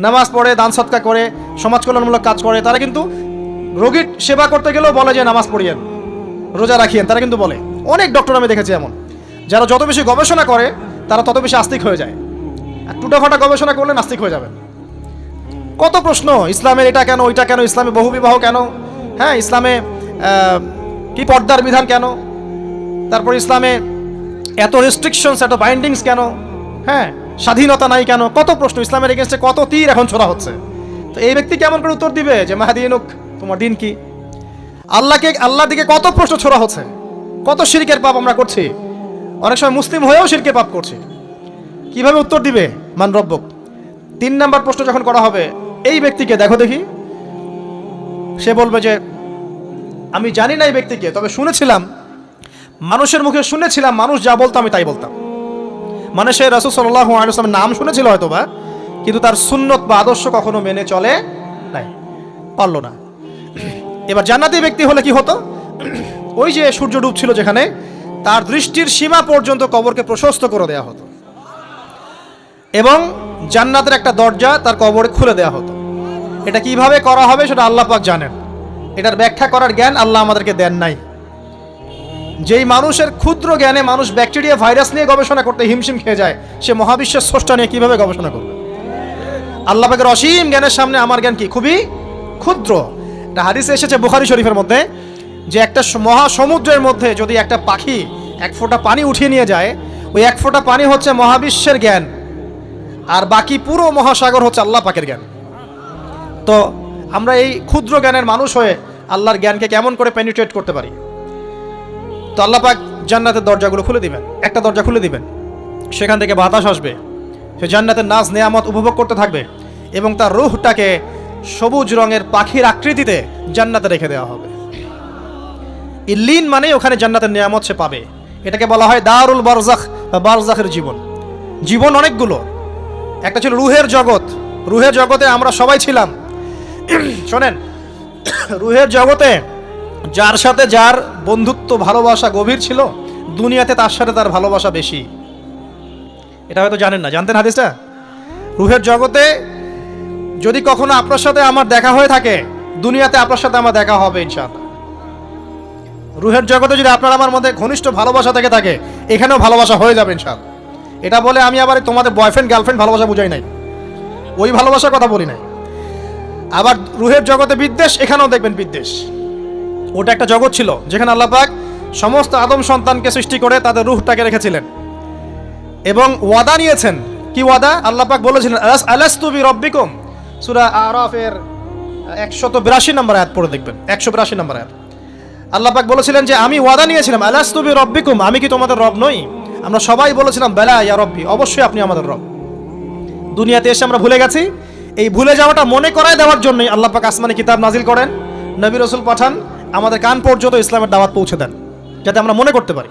নামাজ পড়ে, দান সৎকা করে, সমাজ কল্যাণমূলক কাজ করে। তারা কিন্তু রোগীর সেবা করতে গেলেও বলে যে নামাজ পড়িয়েন, রোজা রাখিয়েন, তারা কিন্তু বলে। অনেক ডক্টর আমি দেখেছি এমন, যারা যত বেশি গবেষণা করে তারা তত বেশি আস্তিক হয়ে যায়। আর টুটাফাটা গবেষণা করলে নাস্তিক হয়ে যাবেন। কত প্রশ্ন, ইসলামের এটা কেন, ওইটা কেন, ইসলামে বহুবিবাহ কেন, হ্যাঁ, ইসলামে কি পর্দার বিধান কেন, তারপর ইসলামে এত রেস্ট্রিকশনস, এত বাইন্ডিংস কেন, হ্যাঁ, স্বাধীনতা নাই কেন, কত প্রশ্ন। ইসলামের এগেনস্টে কত তীর এখন ছোড়া হচ্ছে। তো এই ব্যক্তি কেমন করে উত্তর দিবে যে মাহদিনুক, তোমার দিন কি? আল্লাহর দিকে কত প্রশ্ন ছোড়া হচ্ছে, কত শিরকের পাপ আমরা করছি। অনেক সময় মুসলিম হয়েও শিরকে পাপ করছে। কিভাবে উত্তর দিবে? মান রব্বুক। 3 নাম্বার প্রশ্ন যখন করা হবে, এই ব্যক্তিকে দেখো দেখি, সে বলবে যে আমি জানি না এই ব্যক্তিকে, তবে শুনেছিলাম, মানুষের মুখে শুনেছিলাম, মানুষ যা বলতো আমি তাই বলতাম। মানে সে রাসূল সাল্লাল্লাহু আলাইহি ওয়াসাল্লামের নাম শুনেছিল হয়তোবা, কিন্তু তার সুন্নত বা আদর্শ কখনো মেনে চলে নাই, পারলো না। এবার জান্নাতি ব্যক্তি হলে কি হতো? ওই যে সূর্য ডুবছিল যেখানে, তার দৃষ্টির সীমা পর্যন্ত কবরকে প্রশস্ত করে দেওয়া হতো এবং জান্নাতের একটা দরজা তার কবরে খুলে দেওয়া হতো। এটা কিভাবে করা হবে সেটা আল্লাহ পাক জানেন। এটার ব্যাখ্যা করার জ্ঞান আল্লাহ আমাদেরকে দেন নাই। যেই মানুষের ক্ষুদ্র জ্ঞানে মানুষ ব্যাকটেরিয়া ভাইরাস নিয়ে গবেষণা করতে হিমশিম খেয়ে যায়, সে মহাবিশ্বের স্রষ্টা নিয়ে কিভাবে গবেষণা করবে? আল্লাহ পাকের অসীম জ্ঞানের সামনে আমার জ্ঞান কি? খুবই ক্ষুদ্র। একটা হাদিসে এসেছে বুখারী শরীফের মধ্যে, যে একটা মহাসমুদ্রের মধ্যে যদি একটা পাখি 1 ফোঁটা পানি উঠিয়ে নিয়ে যায়, ওই 1 ফোঁটা পানি হচ্ছে মহাবিশ্বের জ্ঞান, আর বাকি পুরো মহাসাগর হচ্ছে আল্লাহ পাকের জ্ঞান। তো আমরা এই ক্ষুদ্র জ্ঞানের মানুষ হয়ে আল্লাহর জ্ঞানকে কেমন করে পেনিট্রেট করতে পারি? তো আল্লাহ পাক জান্নাতের দরজাগুলো খুলে দিবেন, একটা দরজা খুলে দিবেন, সেখান থেকে বাতাস আসবে, সে জান্নাতের নাজ নেয়ামত উপভোগ করতে থাকবে এবং তার রূহটাকে সবুজ রঙের পাখির আকৃতিতে জান্নাতে রেখে দেওয়া হবে। ইল্লিন মানে ওখানে জান্নাতের নিয়ামত সে পাবে। এটাকে বলা হয় দারুল বারজাখ বা বারজাখের জীবন। জীবন অনেকগুলো, একটা ছিল রুহের জগৎ। রুহের জগতে আমরা সবাই ছিলাম। শোনেন, রুহের জগতে যার সাথে যার বন্ধুত্ব ভালোবাসা গভীর ছিল, দুনিয়াতে তার সাথে তার ভালোবাসা বেশি। এটা হয়তো জানেন না, জানতেন হাদিসটা? রুহের জগতে যদি কখনো আপনার সাথে আমার দেখা হয়ে থাকে, দুনিয়াতে আপনার সাথে আমার দেখা হবে ইনশাআল্লাহ। রুহের জগতে যদি আপনার আমার মধ্যে ঘনিষ্ঠ ভালোবাসা থেকে থাকে, এখানেও ভালোবাসা হয়ে যাবে ইনশাআল্লাহ। এটা বলে আমি আবার তোমাদের বয়ফ্রেন্ড গার্লফ্রেন্ড ভালোবাসা বুঝাই নাই, ওই ভালোবাসার কথা বলি নাই। আবার রুহের জগতে বিদ্বেষ, এখানেও দেখবেন বিদ্বেষ। ওটা একটা জগৎ ছিল যেখানে আল্লাহ পাক সমস্ত আদম সন্তানকে সৃষ্টি করে তাদের রূহটাকে রেখেছিলেন এবং ওয়াদা নিয়েছেন। কি ওয়াদা? আল্লাহ পাক বলেছিলেন আলাস্তু বিরব্বিকুম, সূরা আরাফের 182 নম্বর আয়াত পড়ে দেখবেন, 182 নম্বর আয়াত। আল্লাহ পাক বলেছিলেন যে আমি ওয়াদা নিয়েছিলাম, আলাস্তু বিরব্বিকুম, আমি কি তোমাদের রব নই? আমরা সবাই বলেছিলাম বেলা ইয়া রব্বি, অবশ্যই আপনি আমাদের রব। দুনিয়াতে এসে আমরা ভুলে গেছি। এই ভুলে যাওয়াটা মনে করায় দেওয়ার জন্যই আল্লাহ পাক আসমানে কিতাব নাজিল করেন, নবী রাসূল পাঠান, আমাদের কান পর্যন্ত ইসলামের দাওয়াত পৌঁছে দেন, যাতে আমরা মনে করতে পারি।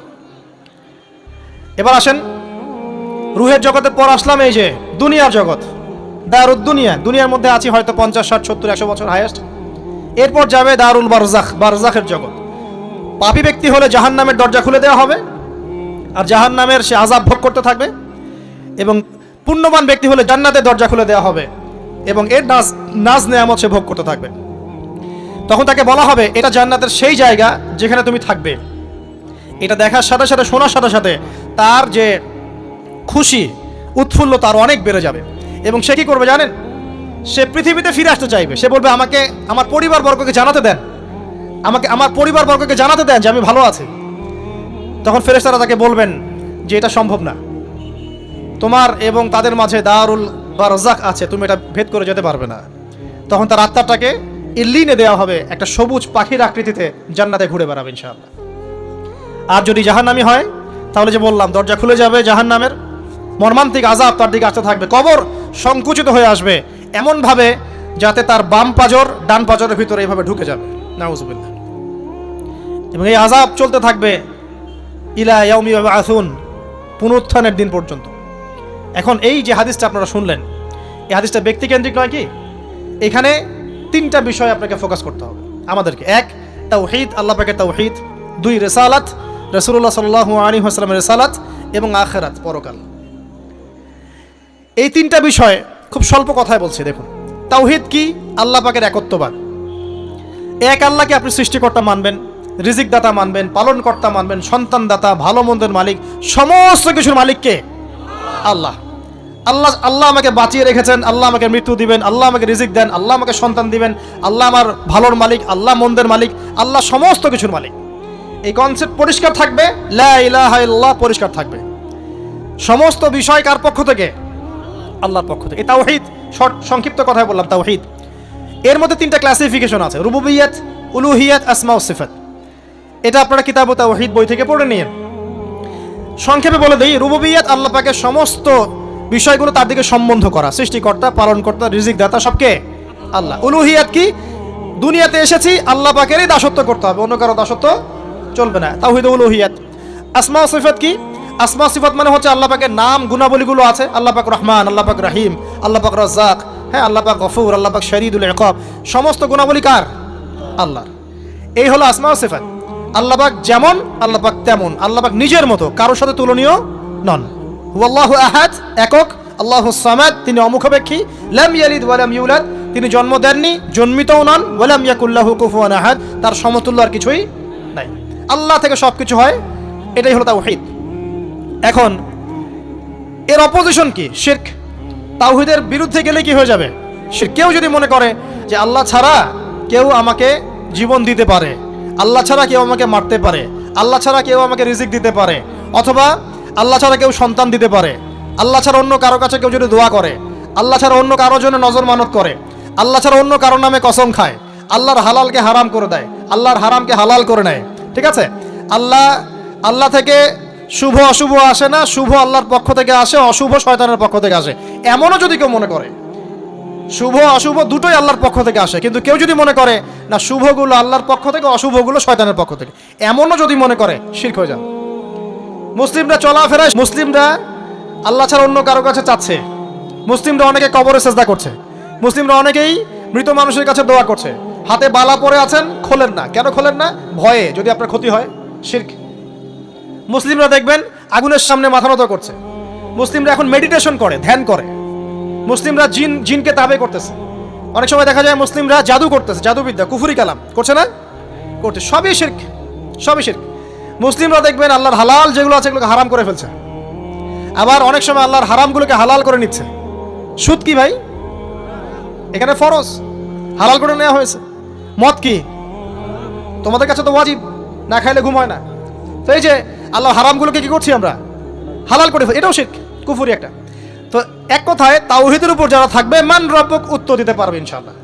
এবার আসেন রুহের জগতের পর আসলাম এই যে দুনিয়ার জগৎ, দারুদ দুনিয়া। দুনিয়ার মধ্যে আছি হয়তো 50, 60, 70, 100 বছর হাইয়েস্ট। এরপর যাবে দারুল বারজাখ, বারজাখের জগৎ। পাপী ব্যক্তি হলে জাহান্নামের দরজা খুলে দেওয়া হবে আর জাহান্নামের সে আযাব ভোগ করতে থাকবে, এবং পুণ্যবান ব্যক্তি হলে জান্নাতের দরজা খুলে দেওয়া হবে এবং এর নাজ নেয়ামত সে ভোগ করতে থাকবে। তখন তাকে বলা হবে এটা জান্নাতের সেই জায়গা যেখানে তুমি থাকবে। এটা দেখার সাথে সাথে, শোনার সাথে সাথে তার যে খুশি উৎফুল্লতা আরো অনেক বেড়ে যাবে এবং সে কি করবে জানেন? সে পৃথিবীতে ফিরে আসতে চাইবে। সে বলবে আমাকে আমার পরিবারবর্গকে জানাতে দেন, আমাকে আমার পরিবারবর্গকে জানাতে দেন যে আমি ভালো আছি। তখন ফেরেশতারা তাকে বলবেন যে এটা সম্ভব না, তোমার এবং তাদের মাঝে দারুল বারজাখ আছে, তুমি এটা ভেদ করে যেতে পারবে না। তখন তার আত্মাটাকে ইল্লিনে দেওয়া হবে, একটা সবুজ পাখির আকৃতিতে জান্নাতে ঘুরে বেড়াবে ইনশাআল্লাহ। আর যদি জাহান্নামী হয় তাহলে যে বললাম দরজা খুলে যাবে, জাহান্নামের মর্মান্তিক আযাব তার দিকে আসতে থাকবে, কবর সংকুচিত হয়ে আসবে এমনভাবে যাতে তার বাম পাজর ডান পাজরের ভিতরে এইভাবে ঢুকে যাবে, নাউযুবিল্লাহ। এবং এই আযাব চলতে থাকবে ইলা ইয়াউমি ইউবআসুন, পুনরুত্থানের দিন পর্যন্ত। এখন এই যে হাদিসটা আপনারা শুনলেন, এই হাদিসটা ব্যক্তিকেন্দ্রিক নয় কি? এখানে 3টা বিষয় আপনাকে ফোকাস করতে হবে আমাদেরকে। 1, তাওহীদ, আল্লাহ পাকের তাওহীদ। 2, রিসালাত, রাসূলুল্লাহ সাল্লাল্লাহু আলাইহি ওয়াসাল্লামের রিসালাত, এবং আখিরাত, পরকাল। এই 3টা বিষয় খুব স্বল্প কথায় বলছি। দেখুন, তাওহীদ কি? আল্লাহ পাকের একত্ববাদ। এক আল্লাহকে আপনি সৃষ্টিকর্তা মানবেন, রিজিক দাতা মানবেন, পালন কর্তা মানবেন, সন্তান দাতা, ভালো মন্দের মালিক, সমস্ত কিছুর মালিক কে? আল্লাহ। আল্লাহ আল্লাহ আমাকে বাঁচিয়ে রেখেছেন, আল্লাহ আমাকে মৃত্যু দিবেন, আল্লাহ আমাকে রিজিক দেন, আল্লাহ আমাকে সন্তান দিবেন, আল্লাহ আমার ভালোর মালিক, আল্লাহ মন্দের মালিক, আল্লাহ সমস্ত কিছুর মালিক। এই কনসেপ্ট পরিষ্কার থাকবে, লা ইলাহা ইল্লাল্লাহ পরিষ্কার থাকবে। সমস্ত বিষয় কার পক্ষ থেকে? আল্লাহর পক্ষ থেকে। এই তাওহীদ, সংক্ষিপ্ত কথায় বললাম তাওহীদ। এর মধ্যে 3টা ক্লাসিফিকেশন আছে, রুবুবিয়্যাত, উলুহিয়্যাত, আসমা ও সিফাত। এটা আপনারা কিতাব তাওহীদ বই থেকে পড়ে নিন। সংক্ষেপে বলে দেই, রুবুবিয়্যাত আল্লাহ পাকের সমস্ত বিষয়গুলো তার দিকে সম্বন্ধ করা, সৃষ্টিকর্তা, পালনকর্তা, রিজিক দাতা সবকে আল্লাহ। উলুহিয়াত কি? দুনিয়াতে এসেছি আল্লাহ পাকেরই দাসত্ব করতে হবে, অন্য কারো দাসত্ব চলবে না, তাওহীদ উলুহিয়াত। আসমা ও সিফাত কি? আসমা সিফাত মানে হচ্ছে আল্লাহ পাকের নাম গুণাবলীগুলো আছে, আল্লাহ পাক রহমান, আল্লাহ পাক রহিম, আল্লাহ পাক রাজ্জাক, হ্যাঁ, আল্লাহ পাক গফুর, আল্লাহ পাক শরীদুল ইকাব, সমস্ত গুণাবলী কার? আল্লাহর। এই হলো আসমা ও সিফাত। আল্লাহ পাক যেমন, আল্লাহ পাক তেমন, আল্লাহ পাক নিজের মতো, কারোর সাথে তুলনীয় নন। হুয়াল্লাহু আহাদ, একক, আল্লাহুস সামাদ, তিনি অমুখাপেক্ষী, লাম ইয়ালিদ ওয়া লাম ইউলাদ, তিনি জন্ম দেননি, জন্মিতও নন, ওয়া লাম ইয়াকুল লাহু কুফুয়ান আহাদ, তার সমতুল্য আর কিছুই নাই। আল্লাহ থেকে সবকিছু হয়, এটাই হলো তাওহীদ। এখন এর অপোজিশন কি? শিরক। তাওহীদের বিরুদ্ধে গেলে কি হয়ে যাবে? শিরক। কেউ যদি মনে করে যে আল্লাহ ছাড়া কেউ আমাকে জীবন দিতে পারে, আল্লাহ ছাড়া কেউ আমাকে মারতে পারে, আল্লাহ ছাড়া কেউ আমাকে রিজিক দিতে পারে, অথবা আল্লাহ ছাড়া কেউ সন্তান দিতে পারে, আল্লাহ ছাড়া অন্য কারো কাছে কেউ যদি দোয়া করে, আল্লাহ ছাড়া অন্য কারোর জন্য নজর মানত করে, আল্লাহ ছাড়া অন্য কারোর নামে কসম খায়, আল্লাহর হালালকে হারাম করে দেয়, আল্লাহর হারামকে হালাল করে নেয়, ঠিক আছে? আল্লাহ থেকে শুভ অশুভ আসে না, শুভ আল্লাহর পক্ষ থেকে আসে, অশুভ শয়তানের পক্ষ থেকে আসে, এমনও যদি কেউ মনে করে, শুভ অশুভ দুটোই আল্লাহর পক্ষ থেকে আসে, কিন্তু কেউ যদি মনে করে না শুভগুলো আল্লাহর পক্ষ থেকে, অশুভগুলো শয়তানের পক্ষ থেকে, এমনও যদি মনে করে, শিরক হয়ে যাবে। মুসলিমরা চলাফেরায়, মুসলিমরা আল্লাহ ছাড়া অন্য কারো কাছে চাচ্ছে, মুসলিমরা অনেকে কবরে সেজদা করছে, মুসলিমরা অনেকেই মৃত মানুষের কাছে দোয়া করছে, হাতে বালা পরে আছেন, খোলেন না। কেন খোলেন না? ভয়ে যদি আপনার ক্ষতি হয়, শিরক। মুসলিমরা দেখবেন আগুনের সামনে মাথা নত করছে, মুসলিমরা এখন মেডিটেশন করে, ধ্যান করে, মুসলিমরা জিনকে তাবে করতেছে, অনেক সময় দেখা যায় মুসলিমরা জাদু করতেছে, জাদুবিদ্যা, কুফরি কালাম করছে না? করছে, সবই শিরক, সবই শিরক। মুসলিমরা দেখবেন আল্লাহর হালাল যেগুলো আছে এগুলোকে হারাম করে ফেলছে, আবার অনেক সময় আল্লাহর হারামগুলোকে হালাল করে নিচ্ছে। সুদ কি ভাই? এখানে ফরজ, হালাল করে নেওয়া হয়েছে। মদ কি? তোমাদের কাছে তো ওয়াজিব, না খাইলে ঘুম হয় না। তো এই যে আল্লাহর হারামগুলোকে কি করছি আমরা? হালাল করে ফেলছি, এটাও শিরক, কুফরি একটা। তো এক কথায় তাওহীদের উপর যারা থাকবে, মান রব্বুক উত্তর দিতে পারবে ইনশাআল্লাহ।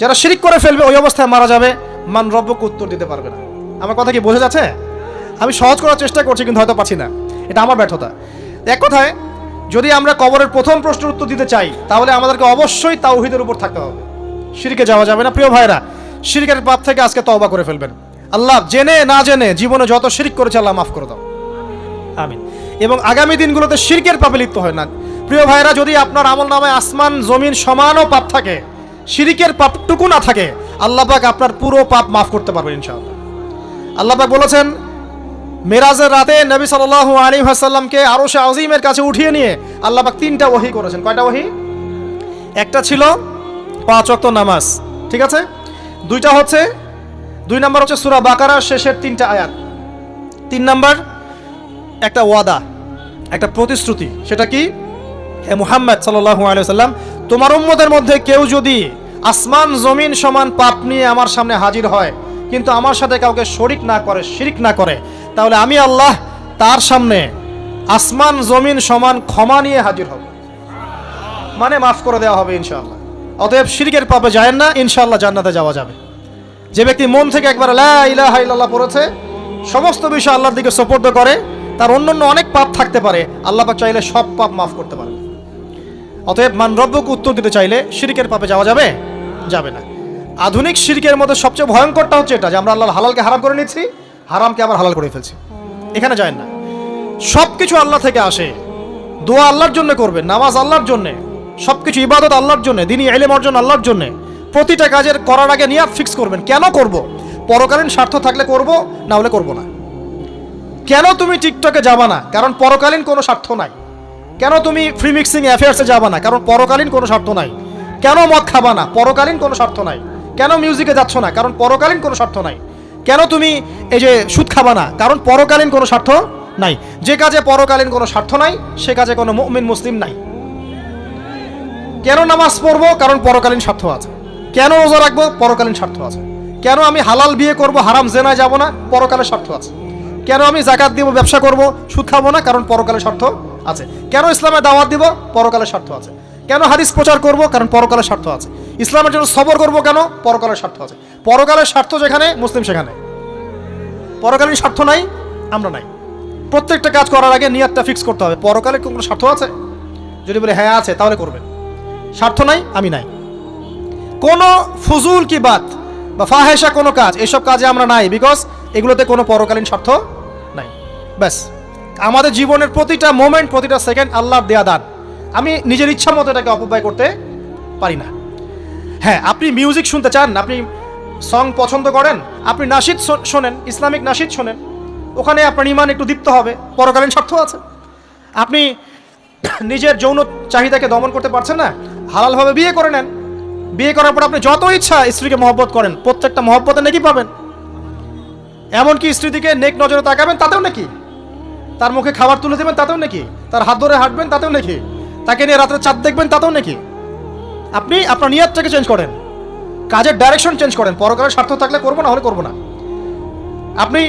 যারা শিরক করে ফেলবে ওই অবস্থায় মারা যাবে, মান রব্বুক উত্তর দিতে পারবে না। আমার কথা কি বোঝা যাচ্ছে? আমি সহজ করার চেষ্টা করছি কিন্তু হয়তো পাচ্ছি না, এটা আমার ব্যর্থতা। এক কথায় যদি আমরা কবরের প্রথম প্রশ্নের উত্তর দিতে চাই, তাহলে আমাদেরকে অবশ্যই তাওহীদের উপর থাকতে হবে, শিরকে যাওয়া যাবে না। প্রিয় ভাইরা, শিরকের পাপ থেকে আজকে তওবা করে ফেলবেন। আল্লাহ জেনে না জেনে জীবনে যত শিরক করেছে আল্লাহ মাফ করে দাও, আমিন। এবং আগামী দিনগুলোতে শিরকের পাপে লিপ্ত হয় না। প্রিয় ভাইরা, যদি আপনার আমল নামায় আসমান জমিন সমানও পাপ থাকে, শিরকের পাপটুকু না থাকে, আল্লাহ পাক আপনার পুরো পাপ মাফ করতে পারবেন ইনশাআল্লাহ। আল্লাহ পাক বলেছেন, মেরাজের রাতে নবী সাল্লাল্লাহু আলাইহি ওয়াসাল্লামকে আরশে আজিমের কাছে উঠিয়ে নিয়ে আল্লাহ পাক 3টা ওহী করেছেন। কয়টা ওহী? একটা ছিল 5 ওয়াক্ত নামাজ, ঠিক আছে? 2 নাম্বার হচ্ছে সূরা বাকারার শেষের 3টা আয়াত। 3 নাম্বার একটা ওয়াদা, একটা প্রতিশ্রুতি। সেটা কি? হে মুহাম্মদ সাল্লাল্লাহু আলাইহি ওয়াসাল্লাম, তোমার উম্মতের মধ্যে কেউ যদি আসমান জমিন সমান পাপ নিয়ে আমার সামনে হাজির হয়, কিন্তু আমার সাথে কাউকে শরিক না করে, শিরক না করে, তাহলে আমি আল্লাহ তার সামনে আসমান জমিন সমান ক্ষমা নিয়ে হাজির হব, মানে মাফ করে দেওয়া হবে ইনশাআল্লাহ। অতএব শিরকের পাপে যায় না, ইনশাআল্লাহ জান্নাতে যাওয়া যাবে। যে ব্যক্তি মন থেকে একবার লা ইলাহা ইল্লাল্লাহ পড়েছে, সমস্ত বিষয় আল্লাহর দিকে সুপর্দ করে, তার অন্যান্য অনেক পাপ থাকতে পারে, আল্লাহ পাক চাইলে সব পাপ মাফ করতে পারে। অতএব মান রব্বুক উত্তর দিতে চাইলে শিরকের পাপে যাওয়া যাবে? যাবে না। আধুনিক শিরকের মধ্যে সবচেয়ে ভয়ঙ্করটা হচ্ছে এটা, যে আমরা আল্লাহর হালালকে হারাম করে নিচ্ছি, হারামকে আবার হালাল করে ফেলছি। এখানে যায় না। সব কিছু আল্লাহ থেকে আসে, দোয়া আল্লাহর জন্য করবেন, নামাজ আল্লাহর জন্য, সব কিছু ইবাদত আল্লাহর জন্য, দ্বীনি ইলম অর্জন আল্লাহর জন্য। প্রতিটা কাজের করার আগে নিয়াত ফিক্স করবেন, কেন করব? পরকালীন স্বার্থ থাকলে করব, না হলে করব না। কেন তুমি টিকটকে যাবা না? কারণ পরকালীন কোনো স্বার্থ নাই। কেন তুমি ফ্রি মিক্সিং অ্যাফেয়ার্সে যাবা না? কারণ পরকালীন কোনো স্বার্থ নাই। কেন মদ খাবা না? পরকালীন কোনো স্বার্থ নাই। কেন মিউজিকে যাচ্ছ না? কারণ পরকালীন কোনো স্বার্থ নাই। কেন তুমি এই যে সুদ খাবা না? কারণ পরকালীন কোনো স্বার্থ নাই। যে কাজে পরকালীন কোনো স্বার্থ নাই, সে কাজে কোনো মুমিন মুসলিম নাই। কেন নামাজ পড়বো? কারণ পরকালীন স্বার্থ আছে। কেন রোজা রাখবো? পরকালীন স্বার্থ আছে। কেন আমি হালাল বিয়ে করব, হারাম জেনায় যাব না? পরকালের স্বার্থ আছে। কেন আমি যাকাত দিব, ব্যবসা করব, সুদ খাবো না? কারণ পরকালের স্বার্থ আছে। কেন ইসলামে দাওয়াত দিব? পরকালের স্বার্থ আছে। কেন হাদিস প্রচার করব? কারণ পরকালের স্বার্থ আছে। ইসলামের জন্য সবর করব কেন? পরকালের স্বার্থ আছে। পরকালের স্বার্থ যেখানে, মুসলিম সেখানে। পরকালীন স্বার্থ নাই, আমরা নাই। প্রত্যেকটা কাজ করার আগে নিয়তটা ফিক্স করতে হবে, পরকালে কোনো স্বার্থ আছে? যদি বলে হ্যাঁ আছে, তাহলে করবেন। স্বার্থ নাই, আমি নাই। কোনো ফুজুল কি বাত বা ফাহেসা কোনো কাজ, এসব কাজে আমরা নাই, বিকজ এগুলোতে কোনো পরকালীন স্বার্থ নাই। ব্যাস, আমাদের জীবনের প্রতিটা মোমেন্ট, প্রতিটা সেকেন্ড আল্লাহর দেয়া দান। আমি নিজের ইচ্ছা মতো এটাকে অপব্যয় করতে পারি না। হ্যাঁ, আপনি মিউজিক শুনতে চান, আপনি সং পছন্দ করেন, আপনি নাশিদ শোনেন, ইসলামিক নাশিদ শোনেন, ওখানে আপনার ইমান একটু দীপ্ত হবে, পরকালীন স্বার্থ আছে। আপনি নিজের যৌন চাহিদাকে দমন করতে পারছেন না, হালালভাবে বিয়ে করে নেন। বিয়ে করার পর আপনি যত ইচ্ছা স্ত্রীকে মহব্বত করেন, প্রত্যেকটা মহব্বতে নাকি পাবেন। এমনকি স্ত্রীর দিকে নেক নজরে তাকাবেন, তাতেও নাকি। তার মুখে খাবার তুলে দেবেন, তাতেও নাকি। তার হাত ধরে হাঁটবেন, তাতেও নাকি। তাকে নিয়ে রাত্রে চাঁদ দেখবেন, তাতেও নাকি। আপনি আপনার নিয়তটাকে চেঞ্জ করেন, কাজের ডাইরেকশন চেঞ্জ করেন। পরকালের স্বার্থ থাকলে করবো, না হলে করবো না। আপনি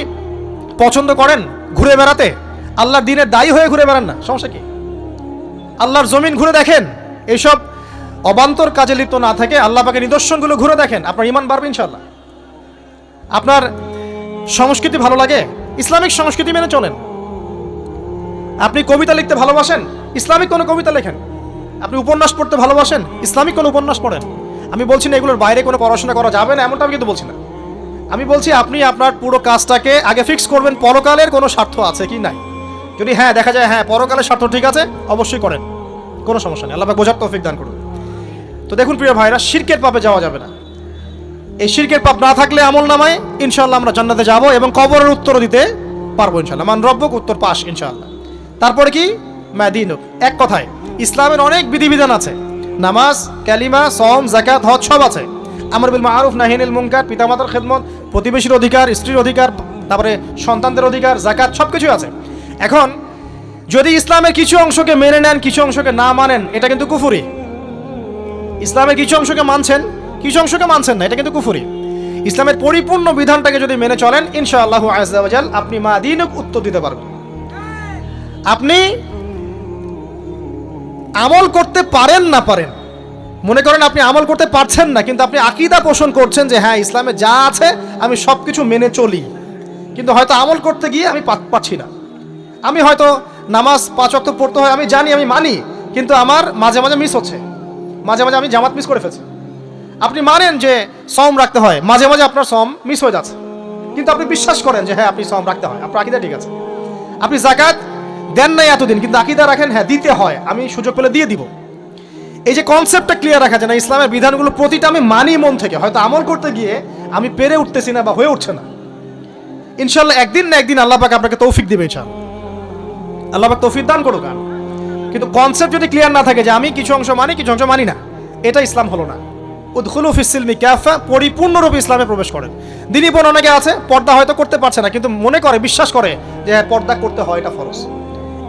পছন্দ করেন ঘুরে বেড়াতে, আল্লাহর দিনের দায়ী হয়ে ঘুরে বেড়ান না, সমস্যা কি? আল্লাহর জমিন ঘুরে দেখেন, এইসব অবান্তর কাজে লিপ্ত না থেকে আল্লাহ পাকের নিদর্শনগুলো ঘুরে দেখেন, আপনার ইমান বাড়বে ইনশাআল্লাহ। আপনার সংস্কৃতি ভালো লাগে, ইসলামিক সংস্কৃতি মেনে চলেন। আপনি কবিতা লিখতে ভালোবাসেন, ইসলামিক কোনো কবিতা লেখেন। আপনি উপন্যাস পড়তে ভালোবাসেন, ইসলামিক কোনো উপন্যাস পড়েন। আমি বলছি না এগুলোর বাইরে কোনো পড়াশোনা করা যাবে না, এমনটা আমি কিন্তু বলছি না। আমি বলছি আপনি আপনার পুরো কাজটাকে আগে ফিক্স করবেন, পরকালের কোনো স্বার্থ আছে কি নাই। যদি হ্যাঁ দেখা যায় হ্যাঁ পরকালের স্বার্থ ঠিক আছে, অবশ্যই করেন, কোনো সমস্যা নেই। আল্লাহ পাক বোঝার তৌফিক দান করুন। তো দেখুন প্রিয় ভাইরা, শিরকের পাপে যাওয়া যাবে না। এই শিরকের পাপ না থাকলে আমল নামায় ইনশাআল্লাহ আমরা জান্নাতে যাব এবং কবরের উত্তর দিতে পারবো ইনশাআল্লাহ। মান রব্বুক, উত্তর পাস ইনশাআল্লাহ। তারপরে কি? মাদিনুক। এক কথায় ইসলামের অনেক বিধিবিধান আছে, নামাজ, কালিমা, সওম, যাকাত, হজ সব আছে। আমর বিল মারুফ, নাহি আনিল মুনকার, পিতামাতার খেদমত, প্রতিবেশীর অধিকার, স্ত্রীর অধিকার, তারপরে সন্তানদের অধিকার, যাকাত, সব কিছুই আছে। এখন যদি ইসলামের কিছু অংশকে মেনে নেন, কিছু অংশকে না মানেন, এটা কিন্তু কুফরি। ইসলামের কিছু অংশকে মানছেন, কিছু অংশকে মানছেন না, এটা কিন্তু কুফরি। ইসলামের পরিপূর্ণ বিধানটাকে যদি মেনে চলেন ইনশাআল্লাহু আযজা ওয়া জাল আপনি মাদিনুক উত্তর দিতে পারবেন। আপনি আমল করতে পারেন না পারেন, মনে করেন আপনি আমল করতে পারছেন না, কিন্তু আপনি আকীদা পোষণ করছেন যে হ্যাঁ ইসলামে যা আছে আমি সব কিছু মেনে চলি, কিন্তু হয়তো আমল করতে গিয়ে আমি পারছি না। আমি হয়তো নামাজ 5 ওয়াক্ত পড়তে হয়, আমি জানি, আমি মানি, কিন্তু আমার মাঝে মাঝে মিস হচ্ছে, মাঝে মাঝে আমি জামাত মিস করে ফেলছি। আপনি মানেন যে সওম রাখতে হয়, মাঝে মাঝে আপনার সওম মিস হয়ে যাচ্ছে, কিন্তু আপনি বিশ্বাস করেন যে হ্যাঁ আপনি সওম রাখতে হয়, আপনার আকীদা ঠিক আছে। আপনি যাকাত দেন নাই এতদিন, কিন্তু আকীদা রাখেন হ্যাঁ দিতে হয়, আমি সুযোগ পেলে দিয়ে দিব। এই যে কনসেপ্টটা ক্লিয়ার রাখা যায় না, ইসলামের বিধানগুলো প্রতিটা আমি মানি মন থেকে, হয়তো আমল করতে গিয়ে আমি পেরে উঠতেছি না বা হয়ে উঠছে না। ইনশাআল্লাহ একদিন না একদিন আল্লাহ পাক আপনাকে তৌফিক দিবে ইনশাআল্লাহ, আল্লাহ পাক তৌফিক দান করুক। কিন্তু কনসেপ্ট যদি ক্লিয়ার না থাকে যে আমি কিছু অংশ মানি কিছু অংশ মানি না, এটা ইসলাম হলো না। উদখুলু ফিস সিলমি কাফা, পরিপূর্ণরূপে ইসলামে প্রবেশ করেন। দিনী বোন অনেকে আছে পর্দা হয়তো করতে পারছে না, কিন্তু মনে করে, বিশ্বাস করে যে হ্যাঁ পর্দা করতে হয়, এটা ফরজ।